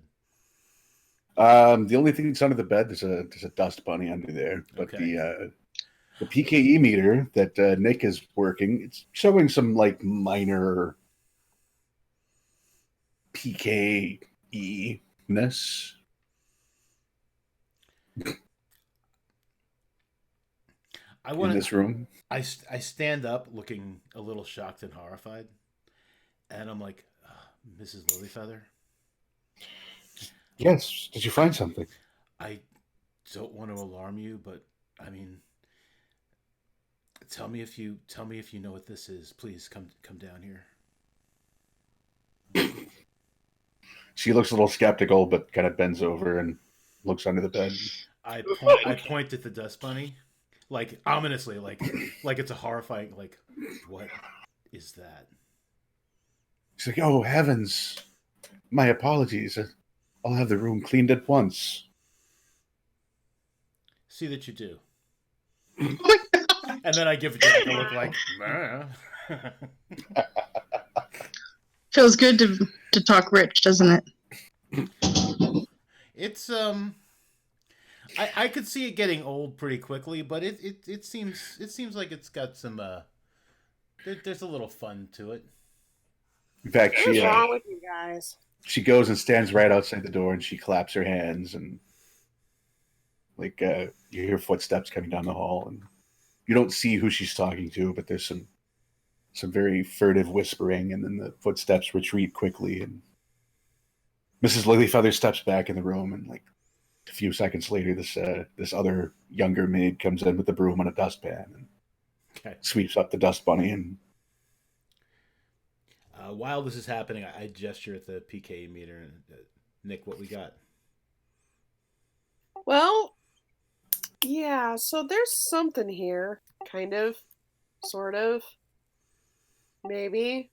The only thing that's under the bed, there's a dust bunny under there, but Okay. the PKE meter that Nick is working, it's showing some like minor PKE-ness. I want in this room. I stand up looking a little shocked and horrified, and I'm like, Mrs. Lilyfeather, Yes. Did you find something? I don't want to alarm you, but I mean, tell me if you know what this is. Please come down here. She looks a little skeptical, but kind of bends over and looks under the bed. I point at the dust bunny, like ominously, like it's a horrifying, like, what is that? She's like, "Oh heavens, my apologies. I'll have the room cleaned at once." See that you do. And then I give Jack a look like, Feels good to talk rich, doesn't it? it's I could see it getting old pretty quickly, but it seems like it's got some there's a little fun to it. In fact, What's wrong with you guys? she goes and stands right outside the door, and she claps her hands, and like you hear footsteps coming down the hall, and you don't see who she's talking to, but there's some very furtive whispering, and then the footsteps retreat quickly, and Mrs. Lilyfeather steps back in the room, and like a few seconds later, this other younger maid comes in with the broom and a dustpan and sweeps up the dust bunny. And while this is happening, I gesture at the PKE meter and Nick, what we got? Well, yeah, so there's something here. Kind of. Sort of. Maybe.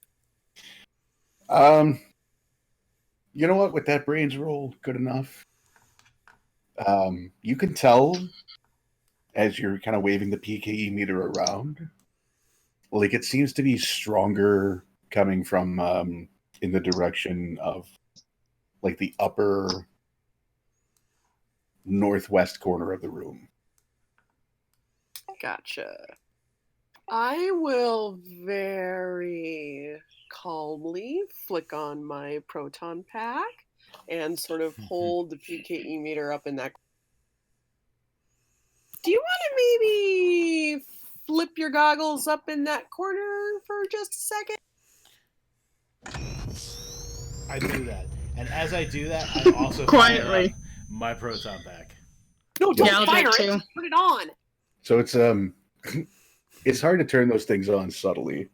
You know what? With that brains roll, good enough. You can tell as you're kind of waving the PKE meter around, like it seems to be stronger coming from in the direction of like the upper northwest corner of the room. Gotcha. I will very calmly flick on my proton pack and sort of hold the PKE meter up in that. Do you want to maybe flip your goggles up in that corner for just a second? I do that, and as I do that, I also quietly fire up my proton pack. No, don't I'll do fire it it. too. Put it on. So it's hard to turn those things on subtly.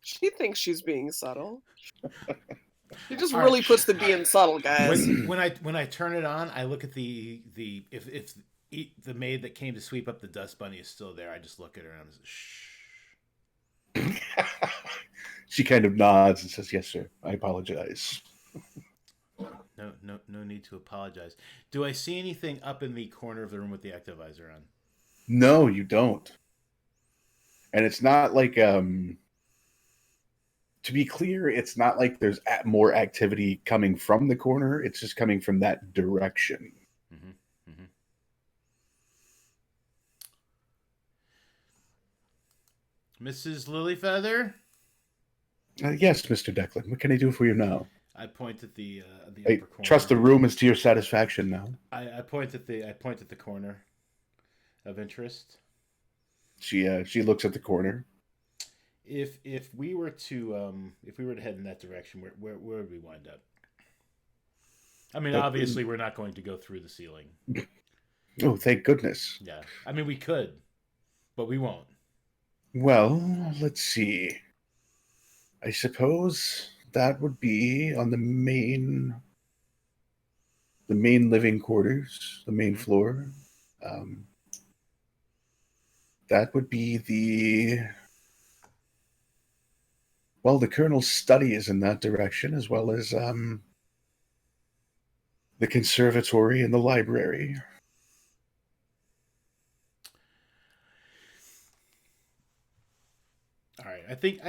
She thinks she's being subtle. She just really puts the being subtle, guys. When I turn it on, I look at the if the maid that came to sweep up the dust bunny is still there. I just look at her and I'm like, shh. She kind of nods and says, "Yes, sir. I apologize." No need to apologize. Do I see anything up in the corner of the room with the ectovisor on? No, you don't. And it's not like to be clear, it's not like there's more activity coming from the corner. It's just coming from that direction. Mm-hmm. Mm-hmm. Mrs. Lilyfeather? Yes, Mr. Declan. What can I do for you now? I point at the I upper corner. trust the room is to your satisfaction now. I point at the corner of interest. She looks at the corner. If we were to head in that direction, where would we wind up? I mean, obviously, we're not going to go through the ceiling. Oh, thank goodness. Yeah. I mean, we could, but we won't. Well, let's see. I suppose that would be on the main living quarters, the main floor. That would be the colonel's study is in that direction, as well as the conservatory and the library. All right. I think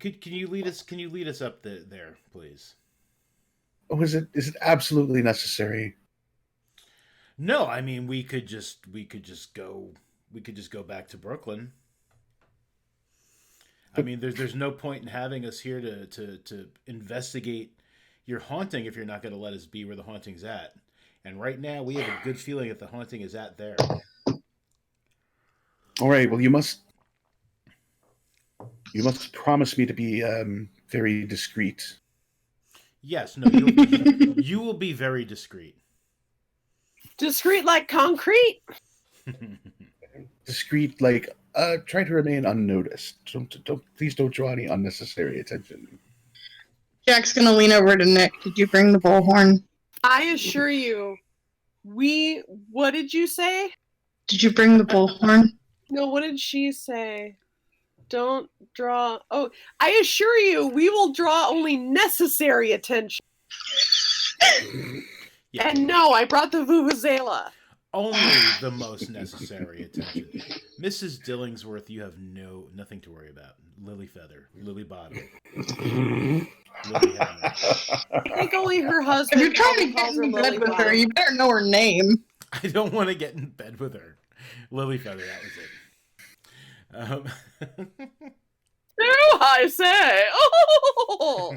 can you lead us? Can you lead us up there, please? Oh, is it absolutely necessary? No, I mean we could just go back to Brooklyn. I mean, there's no point in having us here to investigate your haunting if you're not going to let us be where the haunting's at. And right now, we have a good feeling that the haunting is at there. All right. Well, you must promise me to be very discreet. Yes. No. You will be very discreet. Discreet like concrete? Discreet, like try to remain unnoticed. Please don't draw any unnecessary attention. Jack's gonna lean over to Nick. Did you bring the bullhorn? I assure you, what did you say? Did you bring the bullhorn? No, what did she say? Don't draw. Oh, I assure you, we will draw only necessary attention. Yeah. And no, I brought the vuvuzela. Only the most necessary attention. Mrs. Dillingsworth, you have nothing to worry about. Lily Feather, Lily Bottom, Lily Hammer. I think only her husband. If you're trying to get in bed with her, you better know her name. I don't want to get in bed with her. Lily Feather, that was it. No, I say. Oh.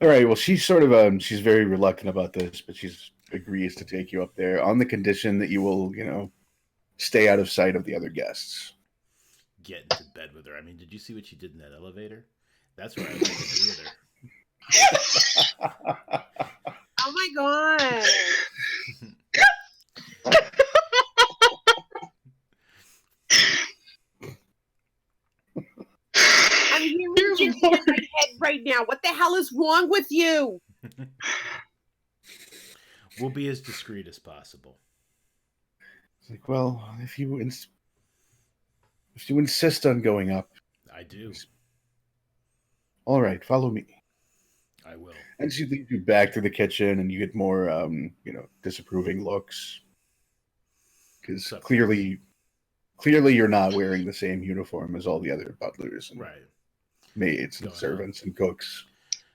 All right. Well, she's sort of she's very reluctant about this, but she's agrees to take you up there on the condition that you will, stay out of sight of the other guests. Get into bed with her. I mean, did you see what she did in that elevator? That's what I was going to do with her. Oh my god. I'm hearing Jimmy in my head right now. What the hell is wrong with you? We'll be as discreet as possible. It's like, well, if you insist on going up, I do. All right, follow me. I will. And she leads you back to the kitchen, and you get more, disapproving looks because clearly you're not wearing the same uniform as all the other butlers and maids and servants and cooks.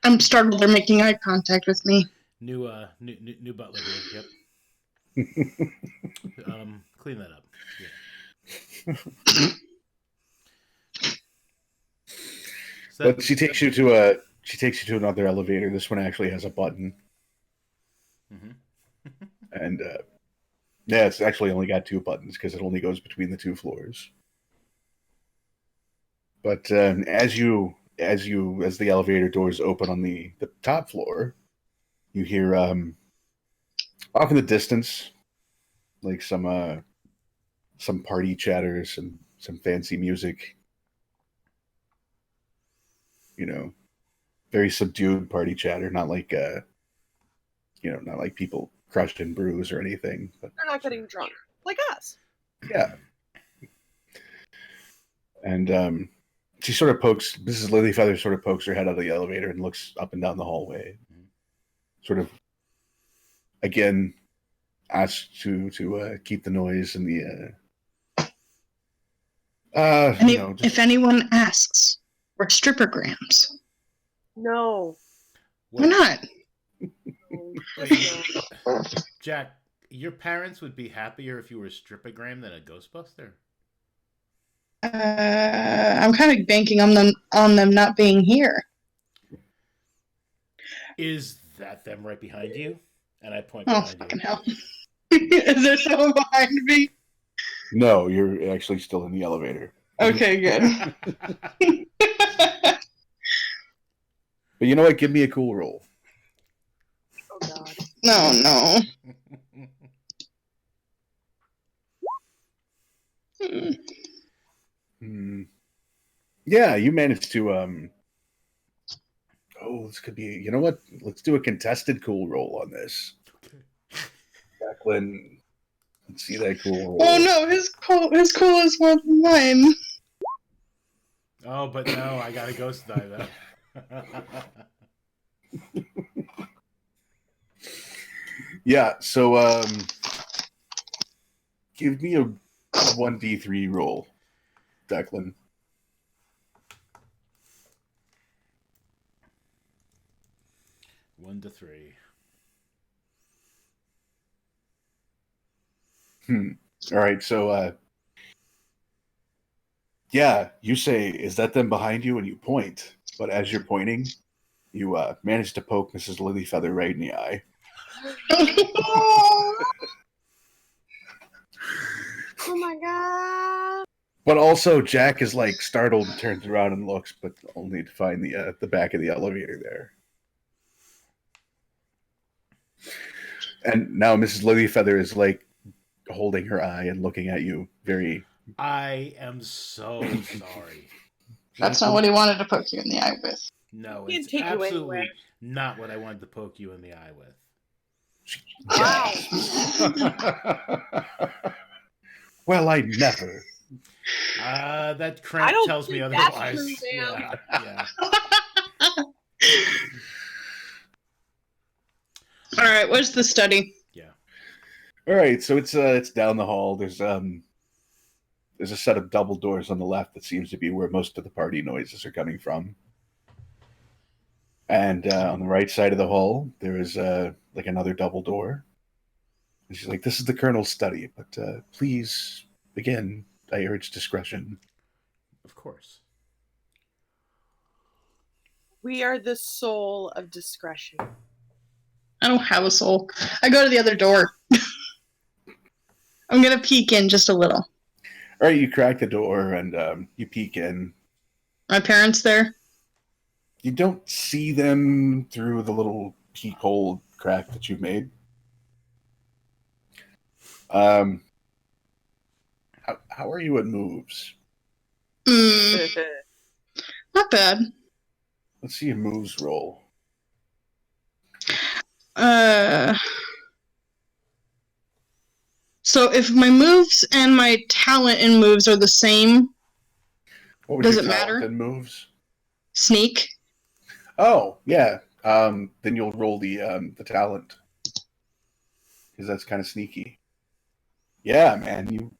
I'm startled they're making eye contact with me. New butler here. Yep. Clean that up. Yeah. But she takes you to another elevator. This one actually has a button. Mm-hmm. And it's actually only got 2 buttons because it only goes between the 2 floors. But as the elevator doors open on the top floor, you hear off in the distance like some party chatter, some fancy music. Very subdued party chatter, not like not like people crushed and bruised or anything. But they're not getting drunk like us. Yeah. And she sort of Mrs. Lily Feather sort of pokes her head out of the elevator and looks up and down the hallway. Sort of, again, asks to keep the noise and the... if anyone asks, we're strippergrams. No. Why not? Jack, your parents would be happier if you were a stripogram than a Ghostbuster? I'm kind of banking on them not being here. Is that them right behind you? And I point behind fucking hell. Is there someone behind me? No, you're actually still in the elevator. Okay, good. But you know what? Give me a cool roll. No. Yeah, you managed to this could be, you know what? Let's do a contested cool roll on this. Jacqueline, let's see that cool roll. Oh no, his cool is more than mine. Oh, but no, I got a ghost die though. Yeah, so give me a 1d3 roll, Declan. One to three. All right, so yeah, you say, "Is that them behind you?" And you point, but as you're pointing, you manage to poke Mrs. Lilyfeather right in the eye. Oh my god! But also, Jack is like startled and turns around and looks, but only to find the back of the elevator there. And now Mrs. Lilyfeather is like holding her eye and looking at you very. I am so sorry. That's not what he wanted to poke you in the eye with. No, He it's didn't take you absolutely anywhere. not what I wanted to poke you in the eye with. Wow. Well, I never. That I crank don't tells me think that's otherwise. true, man. Yeah. All right, where's the study? All right, so it's down the hall. There's a set of double doors on the left that seems to be where most of the party noises are coming from. And on the right side of the hall, there is like another double door. And she's like, "This is the Colonel's study, but please, again, I urge discretion." Of course. We are the soul of discretion. I don't have a soul. I go to the other door. I'm gonna peek in just a little. All right, you crack the door and you peek in. My parents there? You don't see them through the little peephole crack that you've made. How are you at moves? Not bad. Let's see a moves roll. So if my moves and my talent in moves are the same, What was does your it talent matter? in moves? Sneak. Oh, yeah. Then you'll roll the talent. Because that's kind of sneaky. Yeah, man.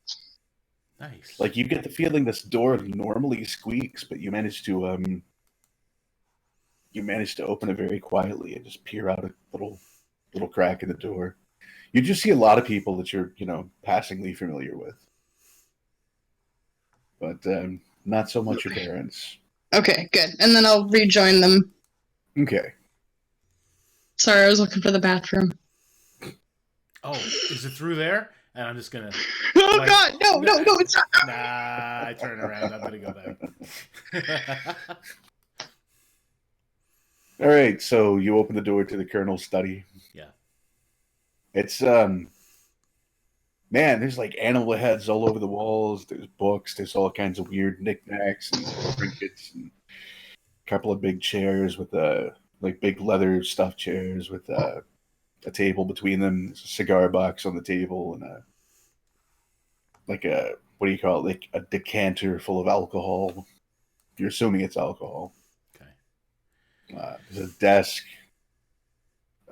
Nice. You get the feeling this door normally squeaks, but you manage to open it very quietly and just peer out a little crack in the door. You just see a lot of people that you're, passingly familiar with. But not so much your parents. Okay, good. And then I'll rejoin them. Okay. Sorry, I was looking for the bathroom. Oh, is it through there? And I'm just gonna. Oh God, no, it's not. Nah, I turn around. I'm gonna go there. All right, so you open the door to the Colonel's study. Yeah. It's man, there's like animal heads all over the walls. There's books. There's all kinds of weird knickknacks and trinkets, and a couple of big chairs with like big leather stuffed chairs with a table between them. There's a cigar box on the table and what do you call it? Like a decanter full of alcohol. You're assuming it's alcohol. Okay. There's a desk.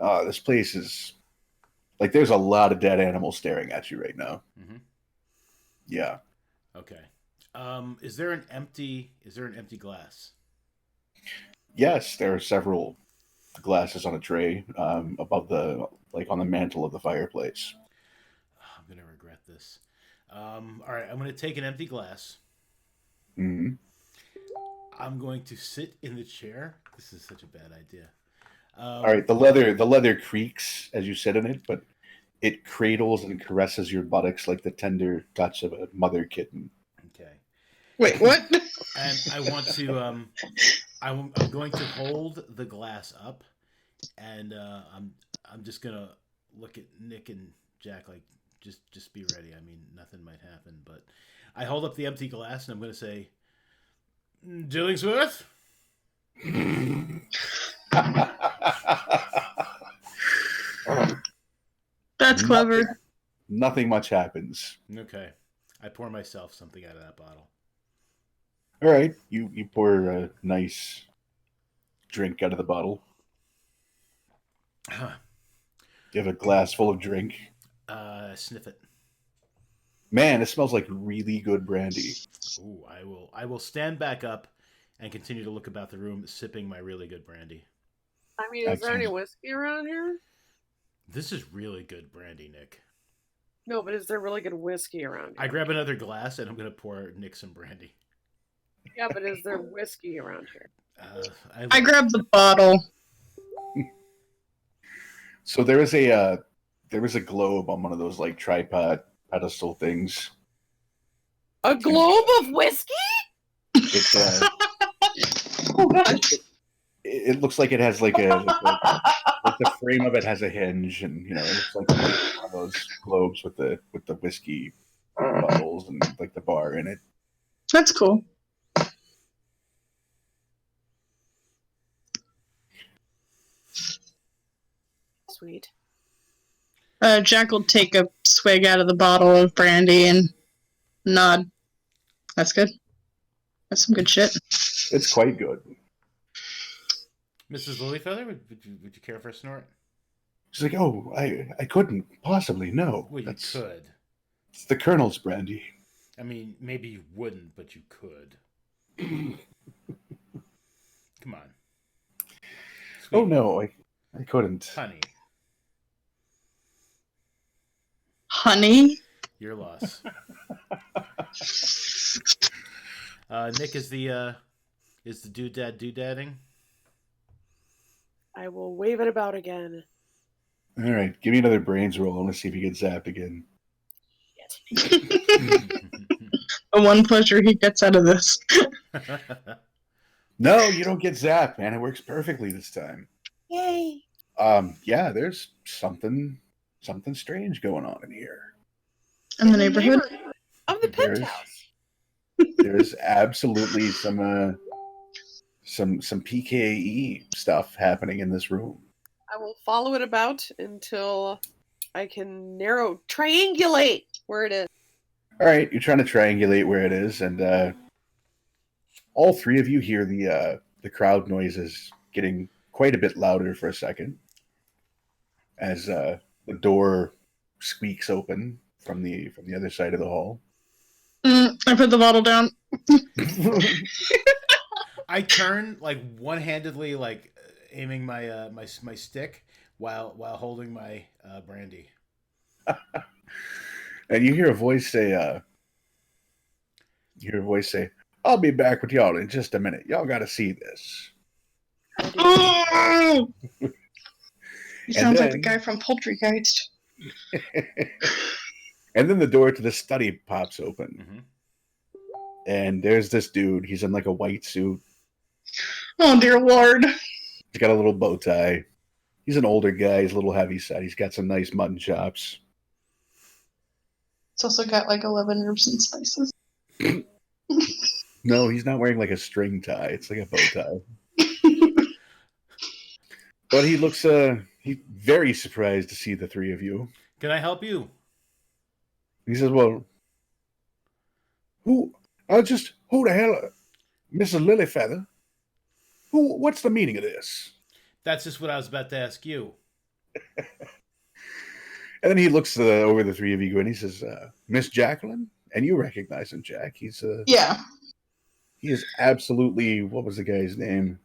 This place is like there's a lot of dead animals staring at you right now. Mm-hmm. Yeah. Okay. Is there an empty glass? Yes, there are several glasses on a tray above on the mantle of the fireplace. I'm gonna regret this. All right, I'm gonna take an empty glass. Mm-hmm. I'm going to sit in the chair. This is such a bad idea. All right, the leather creaks as you sit in it, but it cradles and caresses your buttocks like the tender touch of a mother kitten. Okay. Wait, what? And I want to. I'm going to hold the glass up, and I'm just gonna look at Nick and Jack like, just be ready. I mean, nothing might happen, but I hold up the empty glass and I'm gonna say, Dillingsworth. That's clever. Nothing much happens. Okay, I pour myself something out of that bottle. All right, you pour a nice drink out of the bottle. You have a glass full of drink. Sniff it. Man, it smells like really good brandy. Ooh, I will stand back up and continue to look about the room, sipping my really good brandy. I mean, is there any whiskey around here? This is really good brandy, Nick. No, but is there really good whiskey around here? I grab another glass and I'm gonna pour Nick some brandy. Yeah, but is there whiskey around here? I grabbed the bottle. So there was a globe on one of those like tripod pedestal things. A globe of whiskey? Oh gosh. It looks like it has like the frame of it has a hinge, and it looks like one of those globes with the whiskey bottles and like the bar in it. That's cool. Sweet. Jack will take a swig out of the bottle of brandy and nod. That's good. That's some good shit. It's quite good. Mrs. Lilyfeather, would you care for a snort? She's like, oh, I couldn't possibly, no. Well, you could. It's the Colonel's brandy. I mean, maybe you wouldn't, but you could. Come on. Sweet. Oh, no, I couldn't. Honey. Honey? Your loss. Nick, is the doodad-doodadding? I will wave it about again. All right, give me another brains roll. I want to see if you get zapped again. The one pleasure he gets out of this. No, you don't get zapped, man. It works perfectly this time. Yay! Yeah, there's something strange going on in here. In the neighborhood? Of the penthouse. There's absolutely some PKE stuff happening in this room. I will follow it about until I can triangulate where it is. All right, you're trying to triangulate where it is, and all three of you hear the crowd noises getting quite a bit louder for a second as the door squeaks open from the other side of the hall. I put the bottle down. I turn like one-handedly, like aiming my my stick while holding my brandy. And you hear a voice say, "I'll be back with y'all in just a minute. Y'all got to see this." Oh! He sounds like the guy from Poltergeist. And then the door to the study pops open. Mm-hmm. And there's this dude. He's in like a white suit. Oh, dear Lord. He's got a little bow tie. He's an older guy. He's a little heavy set. He's got some nice mutton chops. It's also got like 11 herbs and spices. No, he's not wearing like a string tie. It's like a bow tie. But he looks he's very surprised to see the three of you. Can I help you? He says, "Well, who the hell, Mrs. Lilyfeather? What's the meaning of this?" That's just what I was about to ask you. And then he looks over the three of you and he says, "Miss Jacqueline?" And you recognize him, Jack. He's yeah. He is absolutely, what was the guy's name?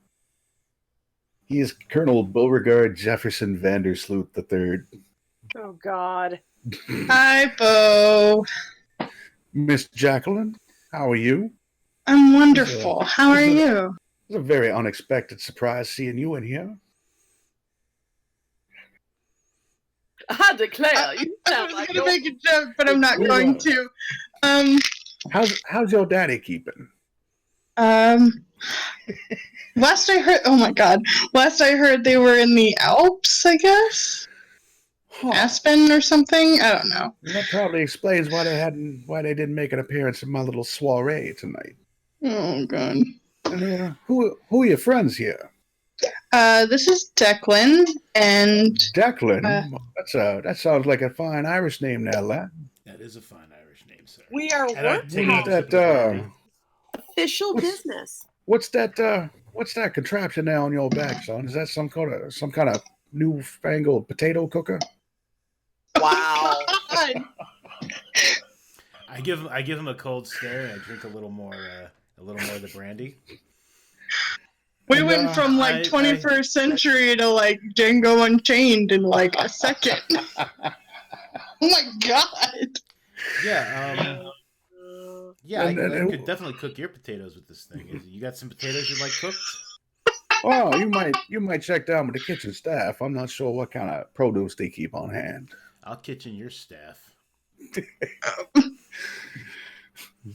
He is Colonel Beauregard Jefferson Vandersloot III. Oh, God. Hi, Bo. Miss Jacqueline, how are you? I'm wonderful. How are you? It's a very unexpected surprise seeing you in here. I declare, you I sound was like going to make a joke, but I'm not Yeah. going to. How's your daddy keeping? Last I heard, oh my God. Last I heard they were in the Alps, I guess. Aspen or something. I don't know. That probably explains why they didn't make an appearance in my little soiree tonight. Oh god. And who are your friends here? This is Declan, and Declan. That sounds like a fine Irish name there, lad. That is a fine Irish name, sir. We are And I working take on that? official business. What's that contraption there on your back, son? Is that some kind of newfangled potato cooker? Wow. God. I give him a cold stare and I drink a little more of the brandy. We went from like 21st century to like Django Unchained in like a second. Oh my god. Yeah, yeah, I And could definitely cook your potatoes with this thing. You got some potatoes you'd like cooked? Oh, you might check down with the kitchen staff. I'm not sure what kind of produce they keep on hand. I'll kitchen your staff. It's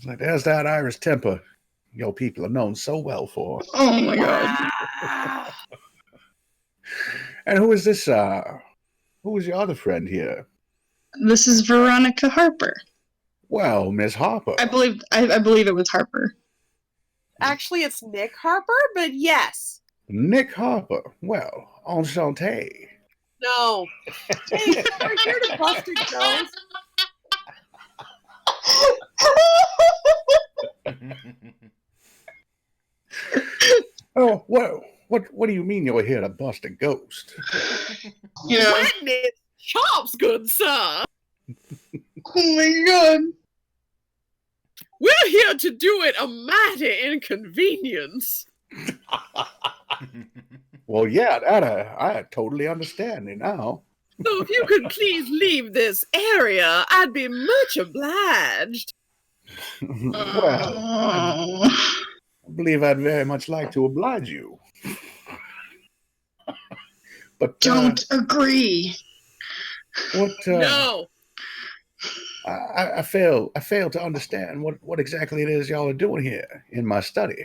like there's that Irish temper your people are known so well for. Oh my god. And who is this? Who is your other friend here? This is Veronica Harper. Well, Miss Harper. I believe it was Harper. Actually, it's Nick Harper, but yes. Nick Harper. Well, enchanté. No. Hey, we're here to bust a ghost. Oh, what do you mean you're here to bust a ghost? You know. Wetness chops, good sir. Oh my god. We're here to do it a mighty inconvenience. Well, yeah, that I totally understand it now. So if you could please leave this area, I'd be much obliged. Well, Oh. I believe I'd very much like to oblige you. But Don't agree. what? No. I fail to understand what exactly it is y'all are doing here in my study.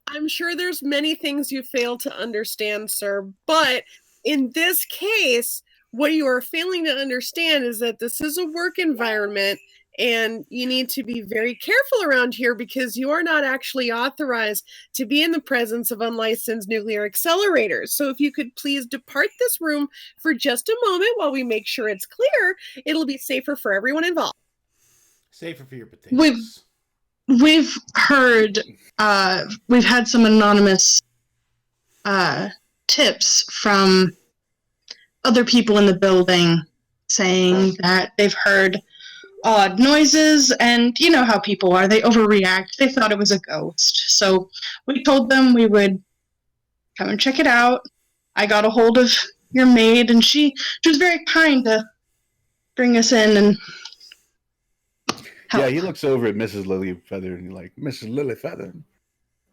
I'm sure there's many things you fail to understand, sir, but in this case, what you are failing to understand is that this is a work environment and you need to be very careful around here because you are not actually authorized to be in the presence of unlicensed nuclear accelerators. So if you could please depart this room for just a moment while we make sure it's clear, it'll be safer for everyone involved. Safer for your potatoes. We've heard, we've had some anonymous tips from other people in the building saying that they've heard odd noises, and you know how people are, they overreact. They thought it was a ghost. So we told them we would come and check it out. I got a hold of your maid, and she was very kind to bring us in and help. Yeah, he looks over at Mrs. Lilyfeather and he's like, Mrs. Lilyfeather,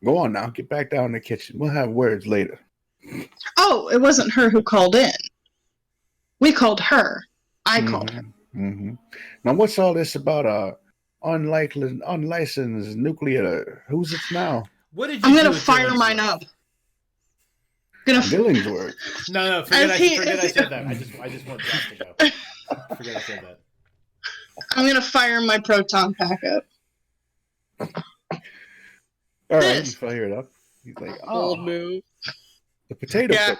go on now, get back down in the kitchen. We'll have words later. Oh, it wasn't her who called in. We called her. I called her. Mm-hmm. Now, what's all this about unlicensed nuclear? Who's it now? What did you I'm do gonna with fire Dylan's mine work? up. Gonna Dillingsworth. No, forget I said that. I just want Josh to go. Forget I said that. I'm gonna fire my proton pack up. All right, This. you fire it up. He's like, Bold oh, move. the potato. Yeah.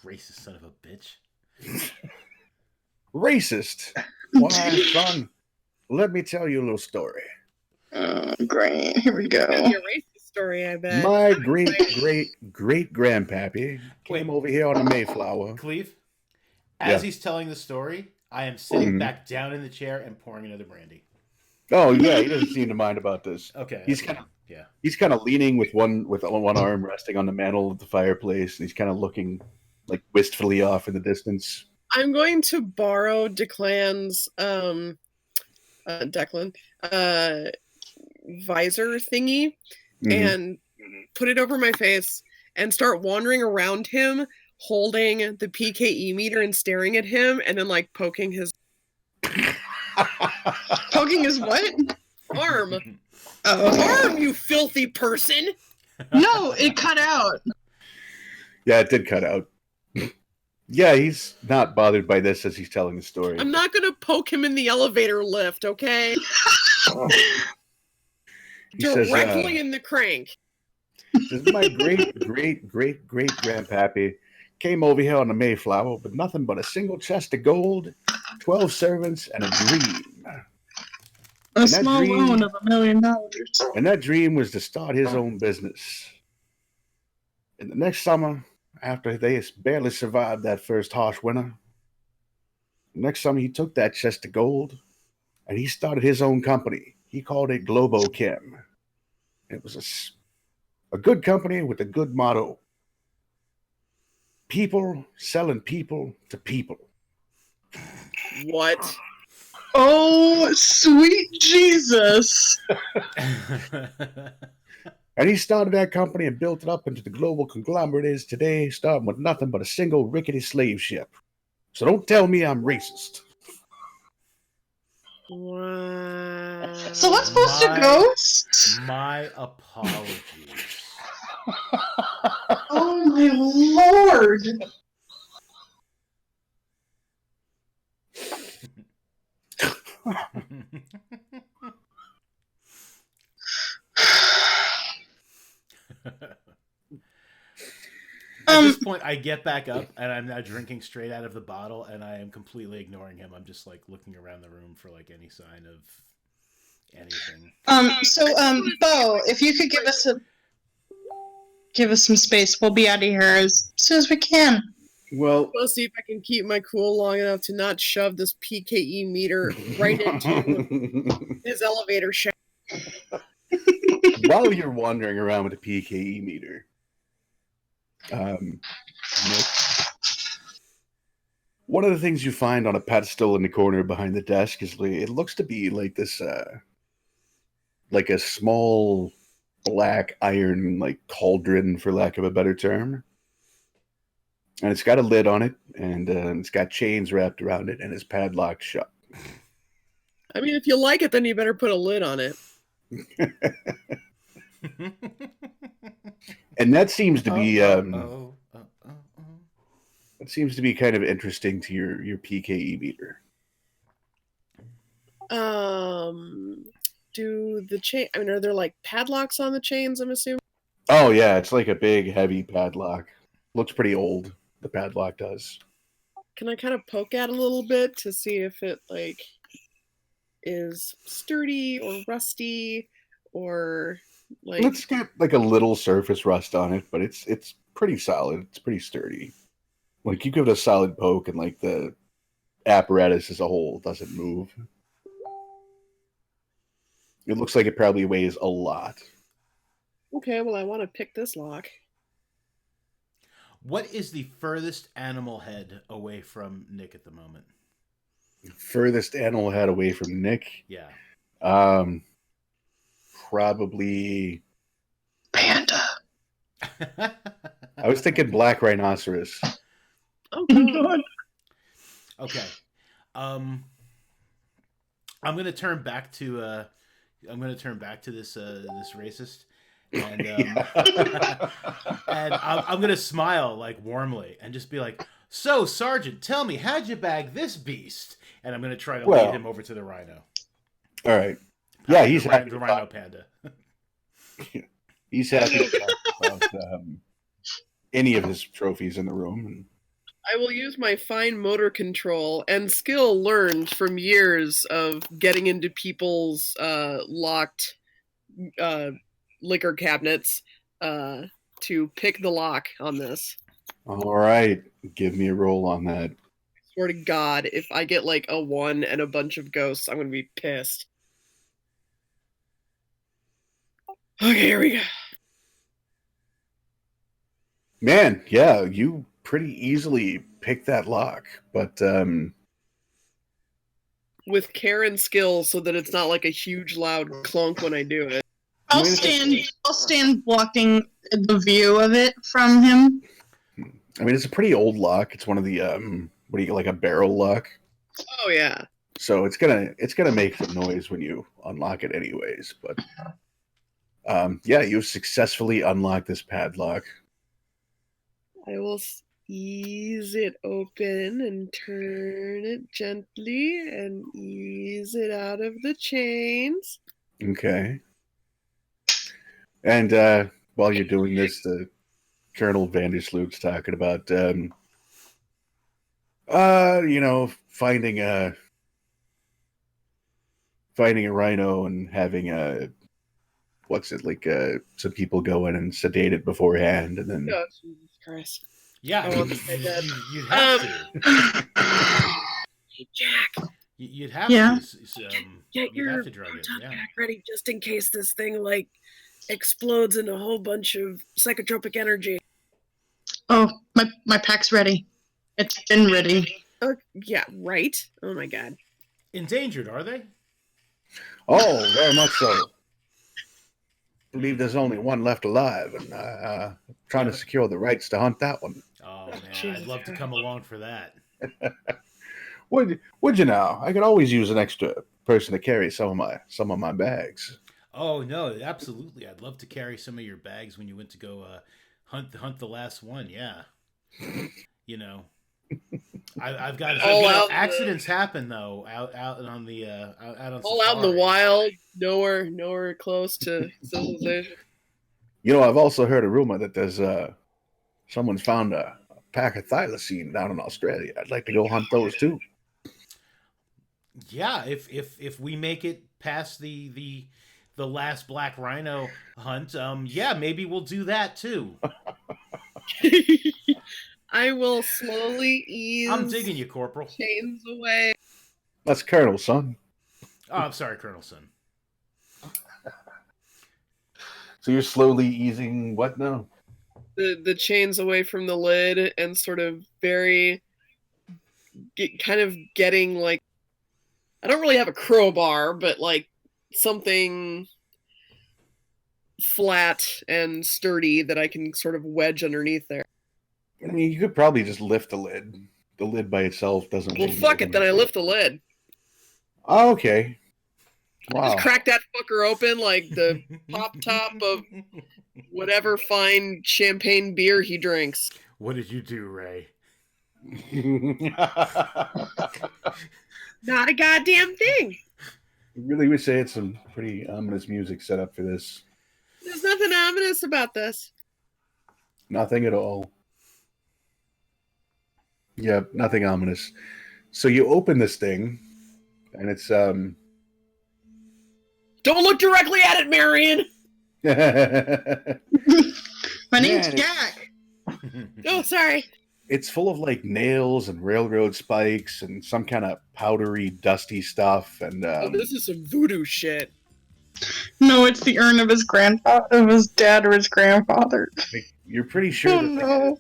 Racist son of a bitch. Racist. Why, son, let me tell you a little story. Oh, great. Here we It's go. gonna be a racist story, I bet. My great grandpappy came over here on a Mayflower. Cleve, as Yeah. he's telling the story, I am sitting Mhm. back down in the chair and pouring another brandy. Oh yeah, he doesn't seem to mind about this. Okay. He's okay, kinda- yeah. He's kind of leaning with one arm resting on the mantle of the fireplace, and he's kind of looking like wistfully off in the distance. I'm going to borrow Declan's Declan visor thingy Mhm. and put it over my face and start wandering around him holding the PKE meter and staring at him and then like poking his Poking his what? arm. Oh, okay. Arm, you filthy person! No, it cut out. Yeah, it did cut out. Yeah, he's not bothered by this as he's telling the story. I'm not gonna poke him in the elevator lift, okay? He says, Directly in the crank. says, my great grandpappy came over here on the Mayflower with nothing but a single chest of gold, 12 servants, and a dream. A small loan of $1 million. And that dream was to start his own business. And the next summer, after they barely survived that first harsh winter, next summer he took that chest of gold and he started his own company. He called it Globochem. It was a good company with a good motto. People selling people to people. What? Oh, sweet Jesus. And he started that company and built it up into the global conglomerate it is today, starting with nothing but a single rickety slave ship. So don't tell me I'm racist. Wow. So let's post a ghost. My apologies. Oh my lord. At this point, I get back up and I'm now drinking straight out of the bottle, and I am completely ignoring him. I'm just like looking around the room for like any sign of anything. Bo, if you could give us some space, we'll be out of here as soon as we can. Well, We'll see if I can keep my cool long enough to not shove this PKE meter right into his elevator shaft. while you're wandering around with a PKE meter, Nick, one of the things you find on a pedestal in the corner behind the desk is it looks to be like this, like a small black iron like cauldron, for lack of a better term. And it's got a lid on it, and it's got chains wrapped around it, and it's padlocked shut. I mean, if you like it, then you better put a lid on it. And that seems to be that Oh. seems to be kind of interesting to your PKE meter. Do the chain? I mean, are there like padlocks on the chains? I'm assuming. Oh yeah, it's like a big, heavy padlock. Looks pretty old. The padlock does. Can I kind of poke at it a little bit to see if it like is sturdy or rusty or like? It's got like a little surface rust on it, but it's pretty solid. It's pretty sturdy. Like you give it a solid poke, and like the apparatus as a whole doesn't move. It looks like it probably weighs a lot. Okay, well, I want to pick this lock. What is the furthest animal head away from Nick at the moment? Furthest animal head away from Nick. Yeah. Probably Panda. I was thinking black rhinoceros. Oh, God. Okay. I'm gonna turn back to this racist, and and I'm gonna smile like warmly and just be like, "So, Sergeant, tell me, how'd you bag this beast?" And I'm gonna try to lead him over to the rhino. All right. Yeah, he's happy. The rhino panda. He's happy about any of his trophies in the room. I will use my fine motor control and skill learned from years of getting into people's locked liquor cabinets to pick the lock on this. All right, give me a roll on that. Swear to God, if I get like a 1 and a bunch of ghosts, I'm gonna be pissed. Okay, here we go. Man, yeah, you pretty easily picked that lock, but With care and skill so that it's not like a huge loud clunk when I do it. I'll stand blocking the view of it from him. I mean, it's a pretty old lock. It's one of the like a barrel lock. Oh yeah. So it's gonna make some noise when you unlock it anyways, but yeah, you've successfully unlocked this padlock. I will ease it open and turn it gently and ease it out of the chains. Okay. And while you're doing this, the Colonel Vandersloot's talking about, finding a rhino and having some people go in and sedate it beforehand, and then Oh, Jesus Christ. Yeah, I want to say that. you'd have to. Hey, Jack, You'd have Yeah. to. get You'd have your to drug it. proton Yeah. pack ready just in case this thing, like, explodes in a whole bunch of psychotropic energy. Oh, my pack's ready. It's been ready. Yeah, right? Oh, my God. Endangered, are they? oh, very much so. I believe there's only one left alive, and trying to secure the rights to hunt that one. Oh man, Jesus I'd love to come along for that. Would you now? I could always use an extra person to carry some of my bags. Oh no, absolutely. I'd love to carry some of your bags when you went to go hunt the last one. Yeah, you know, I've got accidents happen though out on the out on All out in the safari. wild, nowhere close to civilization. I've also heard a rumor that there's someone's found a pack of thylacine down in Australia. I'd like to go hunt those too. Yeah, if we make it past the last black rhino hunt, yeah, maybe we'll do that too. I will slowly ease I'm digging you, Corporal. chains away. That's Colonel, son. Oh, I'm sorry, Colonel Son. So you're slowly easing what now? The chains away from the lid and sort of kind of getting like, I don't really have a crowbar, but like something flat and sturdy that I can sort of wedge underneath there. I mean, you could probably just lift the lid. The lid by itself doesn't. Well, really fuck move it, then I anything. lift the lid. Oh, okay. I Wow. just crack that fucker open like the pop top of whatever fine champagne beer he drinks. What did you do, Ray? Not a goddamn thing. Really wish they had some pretty ominous music set up for this. There's nothing ominous about this. Nothing at all. Yeah, nothing ominous. So you open this thing, and it's Don't look directly at it, Marion. My name's Man, Jack. Oh, sorry. it's full of like nails and railroad spikes and some kind of powdery, dusty stuff. And Oh, this is some voodoo shit. No, it's the urn of his grandfather, of his dad or his grandfather. you're pretty sure Oh that no.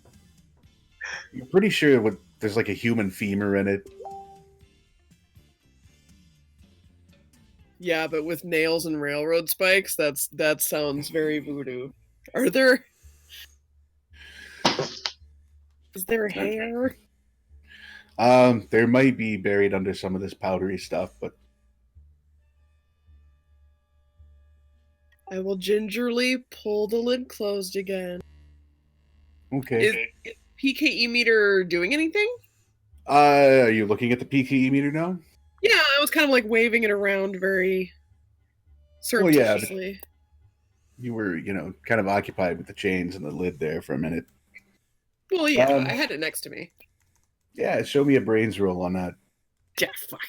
you're pretty sure there's like a human femur in it. Yeah, but with nails and railroad spikes, that sounds very voodoo. Are there? Is there hair? There might be buried under some of this powdery stuff, but I will gingerly pull the lid closed again. okay. Is PKE meter doing anything? Are you looking at the PKE meter now? Yeah, I was kind of like waving it around very Well, yeah, surreptitiously. You were, kind of occupied with the chains and the lid there for a minute. Well, yeah, I had it next to me. Yeah, show me a brains roll on that. Yeah, fuck.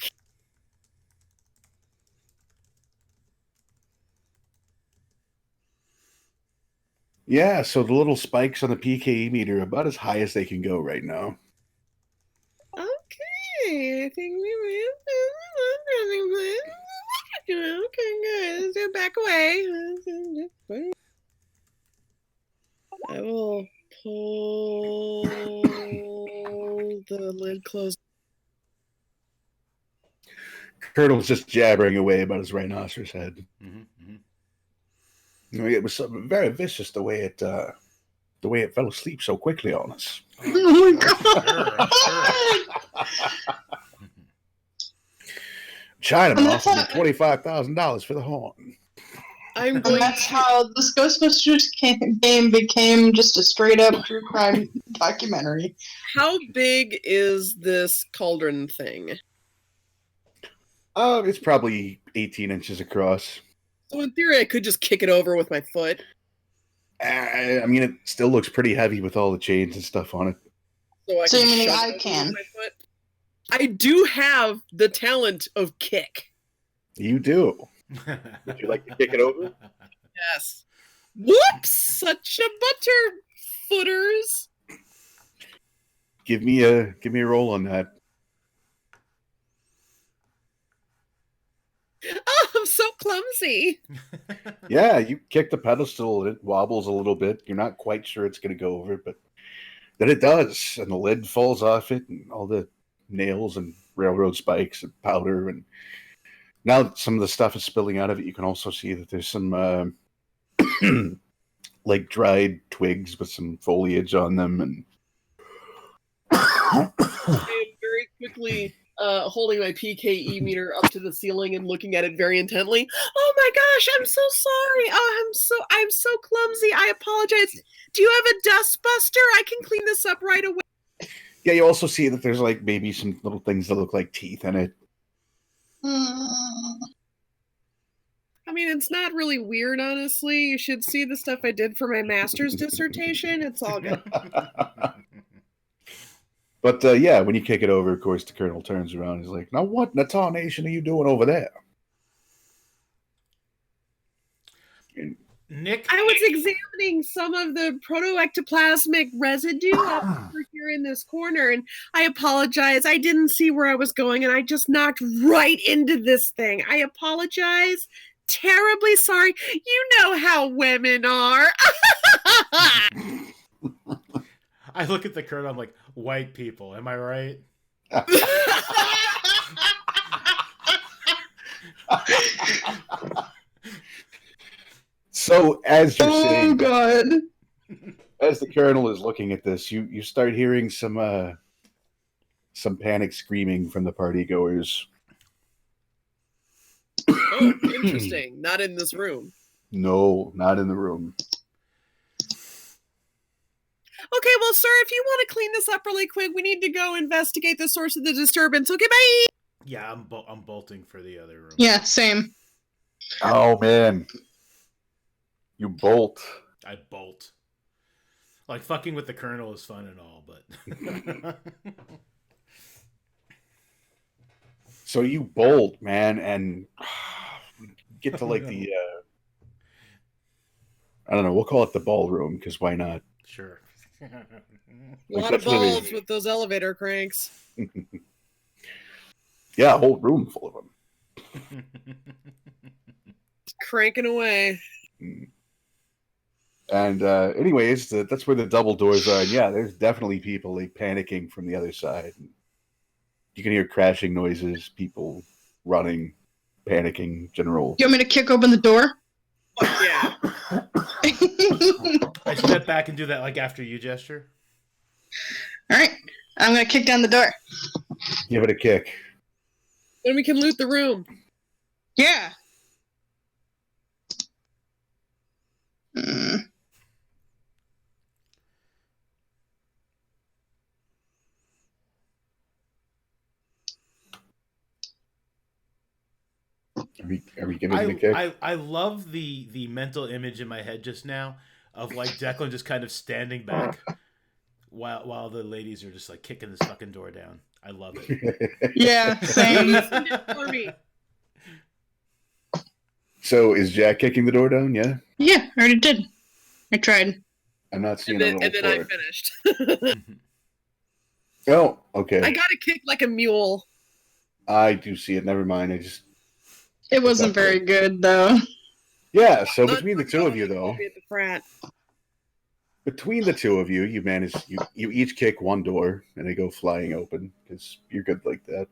Yeah, so the little spikes on the PKE meter are about as high as they can go right now. Okay, I think we will. Okay, good. So back away. I will pull the lid closed. Colonel's just jabbering away about his rhinoceros head. Mm-hmm. It was very vicious the way it fell asleep so quickly on us. Oh my god. China boss wanted $25,000 for the horn. I'm And going that's to. how this Ghostbusters game became just a straight up true crime documentary. How big is this cauldron thing? It's probably 18 inches across. So in theory, I could just kick it over with my foot. I mean, it still looks pretty heavy with all the chains and stuff on it. So I So can you meaning shove I it over can? with my foot. I do have the talent of kick. You do. Would you like to kick it over? Yes. Whoops! Such a butter footers. Give me a roll on that. Oh, I'm so clumsy. Yeah, you kick the pedestal and it wobbles a little bit. You're not quite sure it's going to go over, but then it does, and the lid falls off it, and all the nails and railroad spikes and powder, and now that some of the stuff is spilling out of it, you can also see that there's some like dried twigs with some foliage on them, and I am very quickly holding my PKE meter up to the ceiling and looking at it very intently. Oh my gosh, I'm so sorry. Oh, I'm so clumsy. I apologize. Do you have a dust buster? I can clean this up right away. yeah, you also see that there's like maybe some little things that look like teeth in it. I mean, it's not really weird, honestly. You should see the stuff I did for my master's dissertation. It's all good. But yeah, when you kick it over, of course, the colonel turns around and he's like, now what in the tarnation are you doing over there? Nick, I was examining some of the protoectoplasmic residue up over here in this corner, and I apologize. I didn't see where I was going, and I just knocked right into this thing. I apologize. Terribly sorry. You know how women are. I look at the colonel, I'm like, white people, am I right? So as you're saying, God. as the colonel is looking at this, you start hearing some panic screaming from the party goers. Oh, interesting. Not in this room. No, not in the room. Okay, well, sir, if you want to clean this up really quick, we need to go investigate the source of the disturbance. Okay, bye. Yeah, I'm bolting for the other room. Yeah, same. Oh man, you bolt. I bolt. Like fucking with the colonel is fun and all, but So you bolt, man, and get to like the I don't know, we'll call it the ballroom because why not? sure. A Like, lot of that's really- balls with those elevator cranks. Yeah, a whole room full of them. Cranking away. And anyways, that's where the double doors are. And yeah, there's definitely people like panicking from the other side. You can hear crashing noises, people running, panicking, general. You want me to kick open the door? Fuck yeah. I step back and do that like after you gesture. All right, I'm gonna kick down the door. Give it a kick. Then we can loot the room. Yeah. Mm. Are we giving it a kick? I love the mental image in my head just now of like Declan just kind of standing back while the ladies are just like kicking this fucking door down. I love it. Yeah, same. For me. So is Jack kicking the door down? Yeah, Yeah, I already did. I tried. I'm not seeing And a then roll I for it. finished. Oh, okay. I gotta kick like a mule. I do see it. Never mind. I just It wasn't very good though. yeah. So Not between the for two of you, Tony, though, I'll be at the frat. between the two of you, you manage you each kick one door and they go flying open because you're good like that.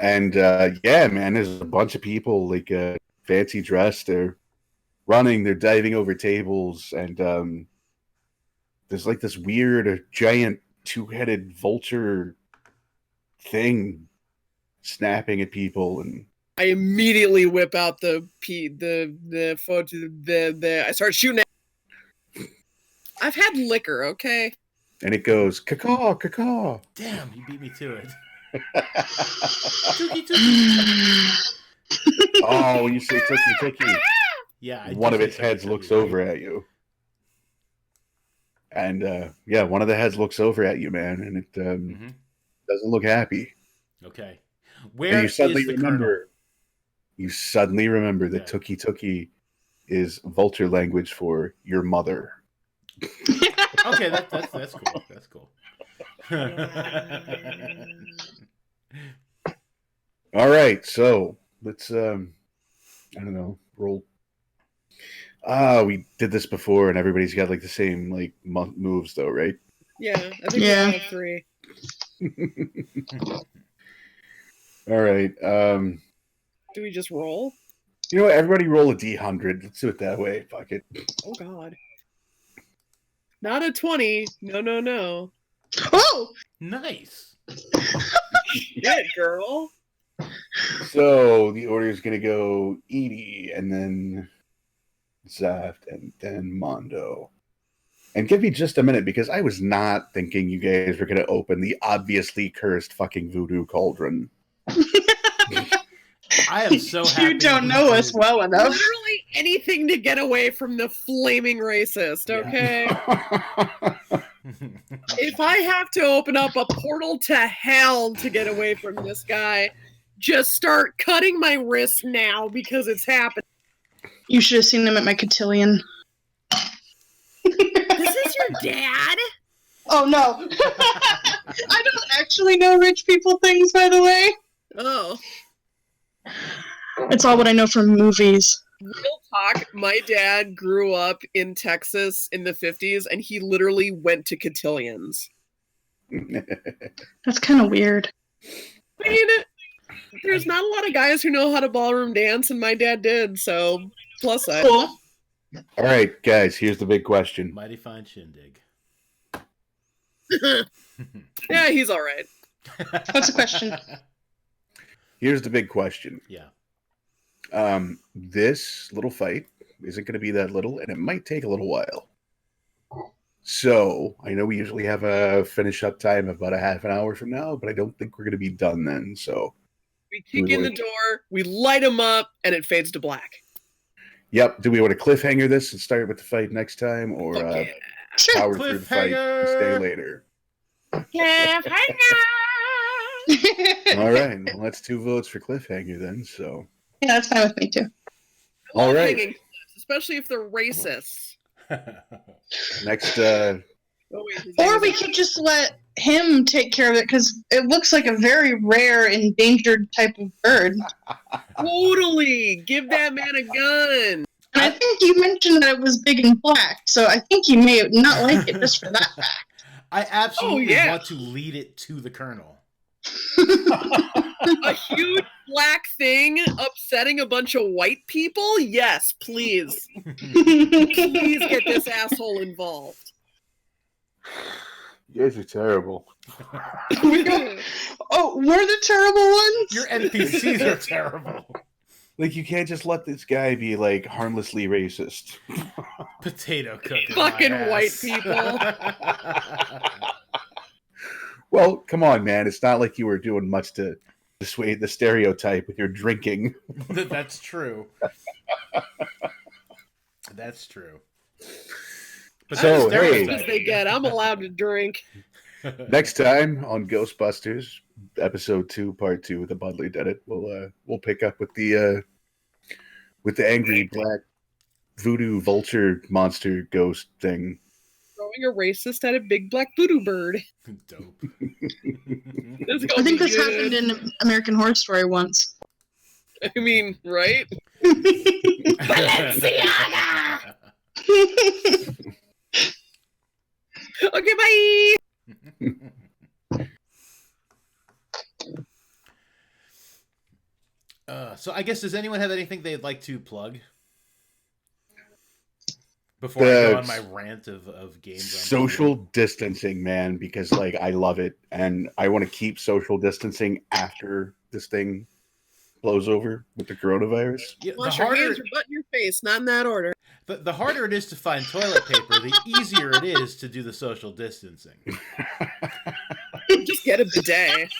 And yeah, man, there's a bunch of people like fancy dressed. They're running. They're diving over tables, and there's like this weird giant two-headed vulture thing snapping at people, and I immediately whip out the photo. I start shooting at. I've had liquor, okay? And it goes, caw, caw. Damn, you beat me to it. Tookie, tookie. Oh, when you say tookie, Yeah, one of its heads looks over at you. And yeah, one of the heads looks over at you, man, and it doesn't look happy. Okay. And you suddenly remember. You suddenly remember that tookie is vulture language for your mother. Okay, that's cool. That's cool. All right, so let's I don't know, roll. We did this before, and everybody's got like the same like moves, though, right? Yeah, I think we all have 3. All right. Do we just roll? You know what? Everybody roll a D100. Let's do it that way. Fuck it. Oh God. Not a 20. No. Oh! Nice. Shit, girl. So the order is going to go Edie, and then Zaft, and then Mondo. And give me just a minute, because I was not thinking you guys were going to open the obviously cursed fucking voodoo cauldron. I am so happy. You don't know us well enough. Literally anything to get away from the flaming racist, okay? Yeah. If I have to open up a portal to hell to get away from this guy, just start cutting my wrists now because it's happening. You should have seen him at my cotillion. This is your dad? Oh, no. I don't actually know rich people things, by the way. Oh. It's all what I know from movies. Real talk, my dad grew up in Texas in the 50s, and he literally went to cotillions. That's kind of weird. I mean, there's not a lot of guys who know how to ballroom dance, and my dad did, so plus side. Cool. All right, guys, here's the big question. Mighty fine shindig. Yeah, he's all right. What's the question? Here's the big question. Yeah. This little fight isn't going to be that little, and it might take a little while. So, I know we usually have a finish-up time of about a half an hour from now, but I don't think we're going to be done then, so... We kick in the door, we light him up, and it fades to black. Yep. Do we want to cliffhanger this and start with the fight next time, or Yeah. power through the fight and stay later? Cliffhanger! All right. Well, that's 2 votes for cliffhanger then, so... Yeah, that's fine with me, too. All right. Cliffs, especially if they're racist. Next, Oh, wait, Or we could just let him take care of it, because it looks like a very rare, endangered type of bird. Totally! Give that man a gun! And I think you mentioned that it was big and black, so I think you may not like it just for that fact. I absolutely yeah. want to lead it to the colonel. A huge black thing upsetting a bunch of white people? Yes, please. Please get this asshole involved. you guys are terrible. Oh, we're the terrible ones? Your NPCs are terrible. Like, you can't just let this guy be, like, harmlessly racist. Potato cooking. Fucking white people. Well, come on, man. It's not like you were doing much to dissuade the stereotype with your drinking. That's true. That's true. But So, hey. As they get, I'm allowed to drink. Next time on Ghostbusters, episode 2, part 2, the Butler did it. We'll pick up with the angry black voodoo vulture monster ghost thing. Throwing a racist at a big black voodoo bird. Dope. I think this happened in American Horror Story once. I mean, right? Balenciaga! Okay, bye! So I guess, does anyone have anything they'd like to plug? Before I go on my rant of games. Social distancing, man, because like I love it, and I want to keep social distancing after this thing blows over with the coronavirus. Yeah, the Wash your hands, harder your butt, and your face. Not in that order. the harder it is to find toilet paper, the easier it is to do the social distancing. Just get a bidet.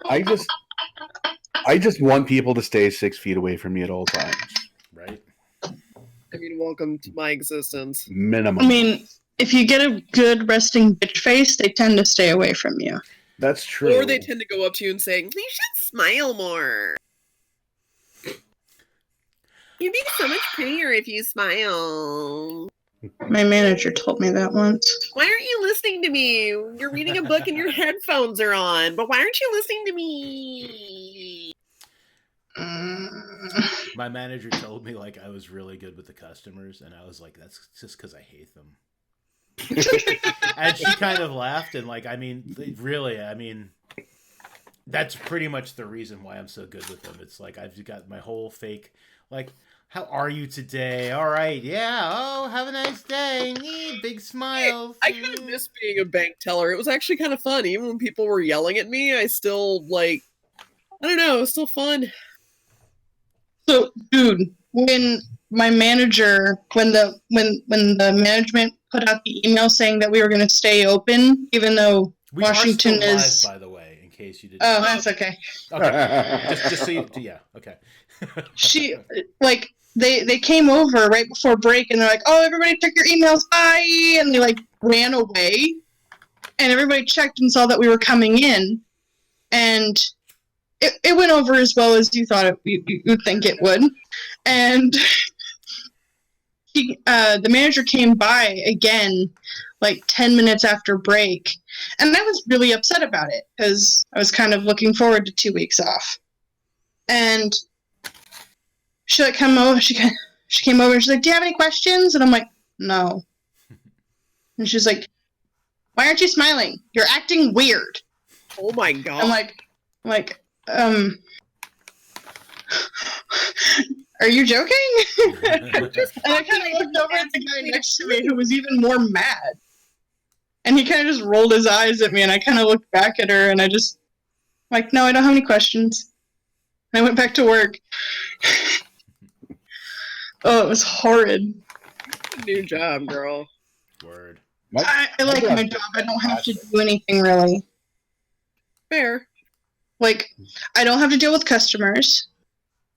I just want people to stay 6 feet away from me at all times. Right? I mean, welcome to my existence. Minimum. I mean, if you get a good resting bitch face, they tend to stay away from you. That's true. Or they tend to go up to you and say, "You should smile more. You'd be so much prettier if you smile." My manager told me that once. Why aren't you listening to me? You're reading a book and your headphones are on, but why aren't you listening to me? My manager told me like I was really good with the customers, and I was like, that's just because I hate them. And she kind of laughed, and like, I mean, really, I mean, that's pretty much the reason why I'm so good with them. It's like I've got my whole fake, like, how are you today? All right, yeah. Oh, have a nice day. Big smiles. I kind of miss being a bank teller. It was actually kind of fun. Even when people were yelling at me, I still, like, I don't know, it was still fun. So, dude, when my manager, when the management put out the email saying that we were going to stay open, even though We Washington are still is. live, by the way, in case you didn't. Oh, that's okay. Okay. just so you, yeah, okay. She, like, they came over right before break and they're like, "Oh, everybody check your emails, bye," and they like ran away, and everybody checked and saw that we were coming in, and it went over as well as you thought you'd think it would, and the manager came by again like 10 minutes after break, and I was really upset about it because I was kind of looking forward to 2 weeks off, and she like come over. She came over and she's like, "Do you have any questions?" And I'm like, "No." And she's like, "Why aren't you smiling? You're acting weird." Oh my god. I'm like, are you joking? And I kind of looked over at the guy next to me who was even more mad. And he kind of just rolled his eyes at me, and I kind of looked back at her, and I just, like, no, I don't have any questions. And I went back to work. Oh, it was horrid. New job, girl. Word. I like my job. I don't have to do anything, really. Fair. Like, I don't have to deal with customers.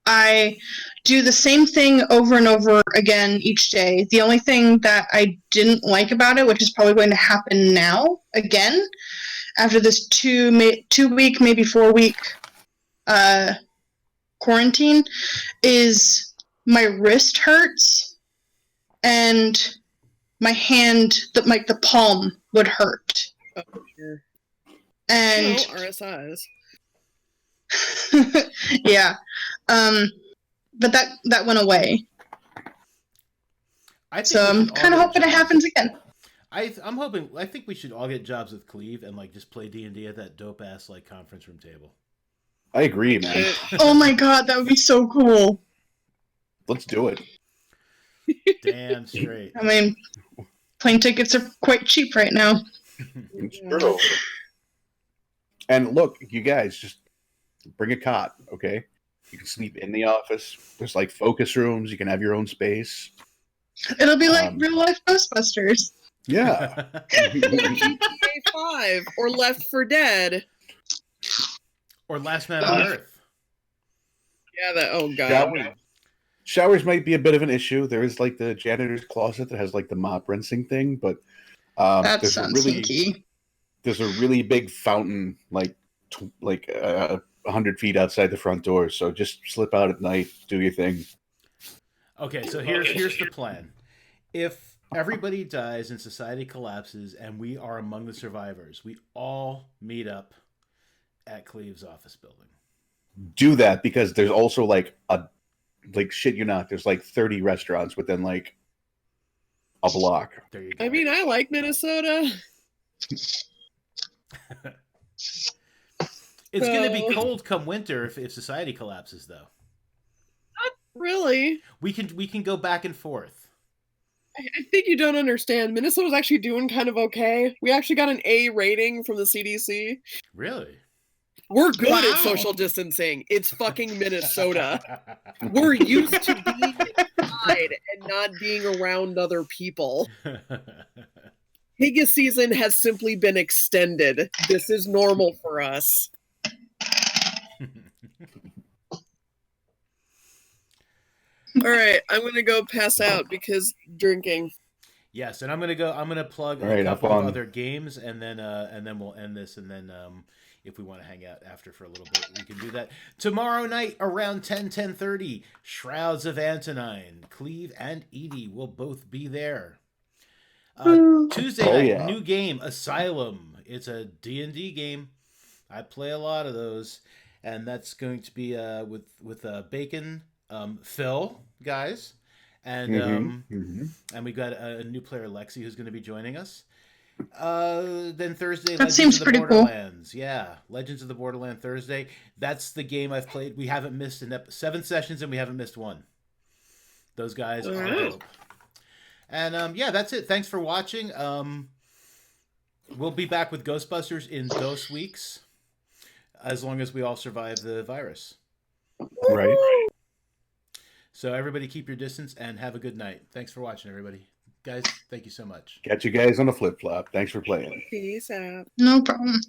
I do the same thing over and over again each day. The only thing that I didn't like about it, which is probably going to happen now again, after this 2-week, maybe 4-week quarantine, is my wrist hurts and my hand, the palm would hurt. Oh, sure. And RSIs. yeah. But that went away. So I'm kind of hoping it happens again. I'm hoping. I think we should all get jobs with Cleve and like just play D&D at that dope ass like conference room table. I agree, man. Oh my god, that would be so cool. Let's do it. Damn straight. I mean, plane tickets are quite cheap right now. It's true. And look, you guys, just bring a cot, okay? You can sleep in the office. There's like focus rooms. You can have your own space. It'll be like real life Ghostbusters. Yeah. GTA 5 or Left 4 Dead. Or Last Man on Earth. Yeah, oh god. Showers might be a bit of an issue. There is like the janitor's closet that has like the mop rinsing thing, but that sounds sneaky. There's a really big fountain like 100 feet outside the front door. So just slip out at night, do your thing. Okay, so here's the plan. If everybody dies and society collapses and we are among the survivors, we all meet up at Cleve's office building. Do that because there's also like shit you not, there's like 30 restaurants within like a block. There you go. I mean, I like Minnesota. It's going to be cold come winter if society collapses, though. Not really. We can go back and forth. I think you don't understand. Minnesota's actually doing kind of okay. We actually got an A rating from the CDC. Really? We're good at Wow. social distancing. It's fucking Minnesota. We're used to being inside and not being around other people. Higa season has simply been extended. This is normal for us. All right, I'm gonna go pass out because drinking. Yes, and I'm gonna plug All a right, couple up of on. other games, and then we'll end this, and then if we want to hang out after for a little bit, we can do that. Tomorrow night around 10:30, Shrouds of Antonine, Cleve and Edie will both be there. Tuesday Oh, night, yeah. new game, Asylum. It's a D&D game. I play a lot of those, and that's going to be with Bacon, Phil, guys, and and we got a new player, Lexi, who's going to be joining us. Then Thursday, That Legends seems of the pretty cool. Borderlands. Yeah, Legends of the Borderland Thursday. That's the game I've played. We haven't missed 7 sessions, and we haven't missed one. Those guys are dope. And yeah, that's it. Thanks for watching. We'll be back with Ghostbusters in 2 weeks, as long as we all survive the virus. Right. So everybody keep your distance and have a good night. Thanks for watching, everybody. Guys, thank you so much. Catch you guys on the flip flop. Thanks for playing. Peace out. No problem.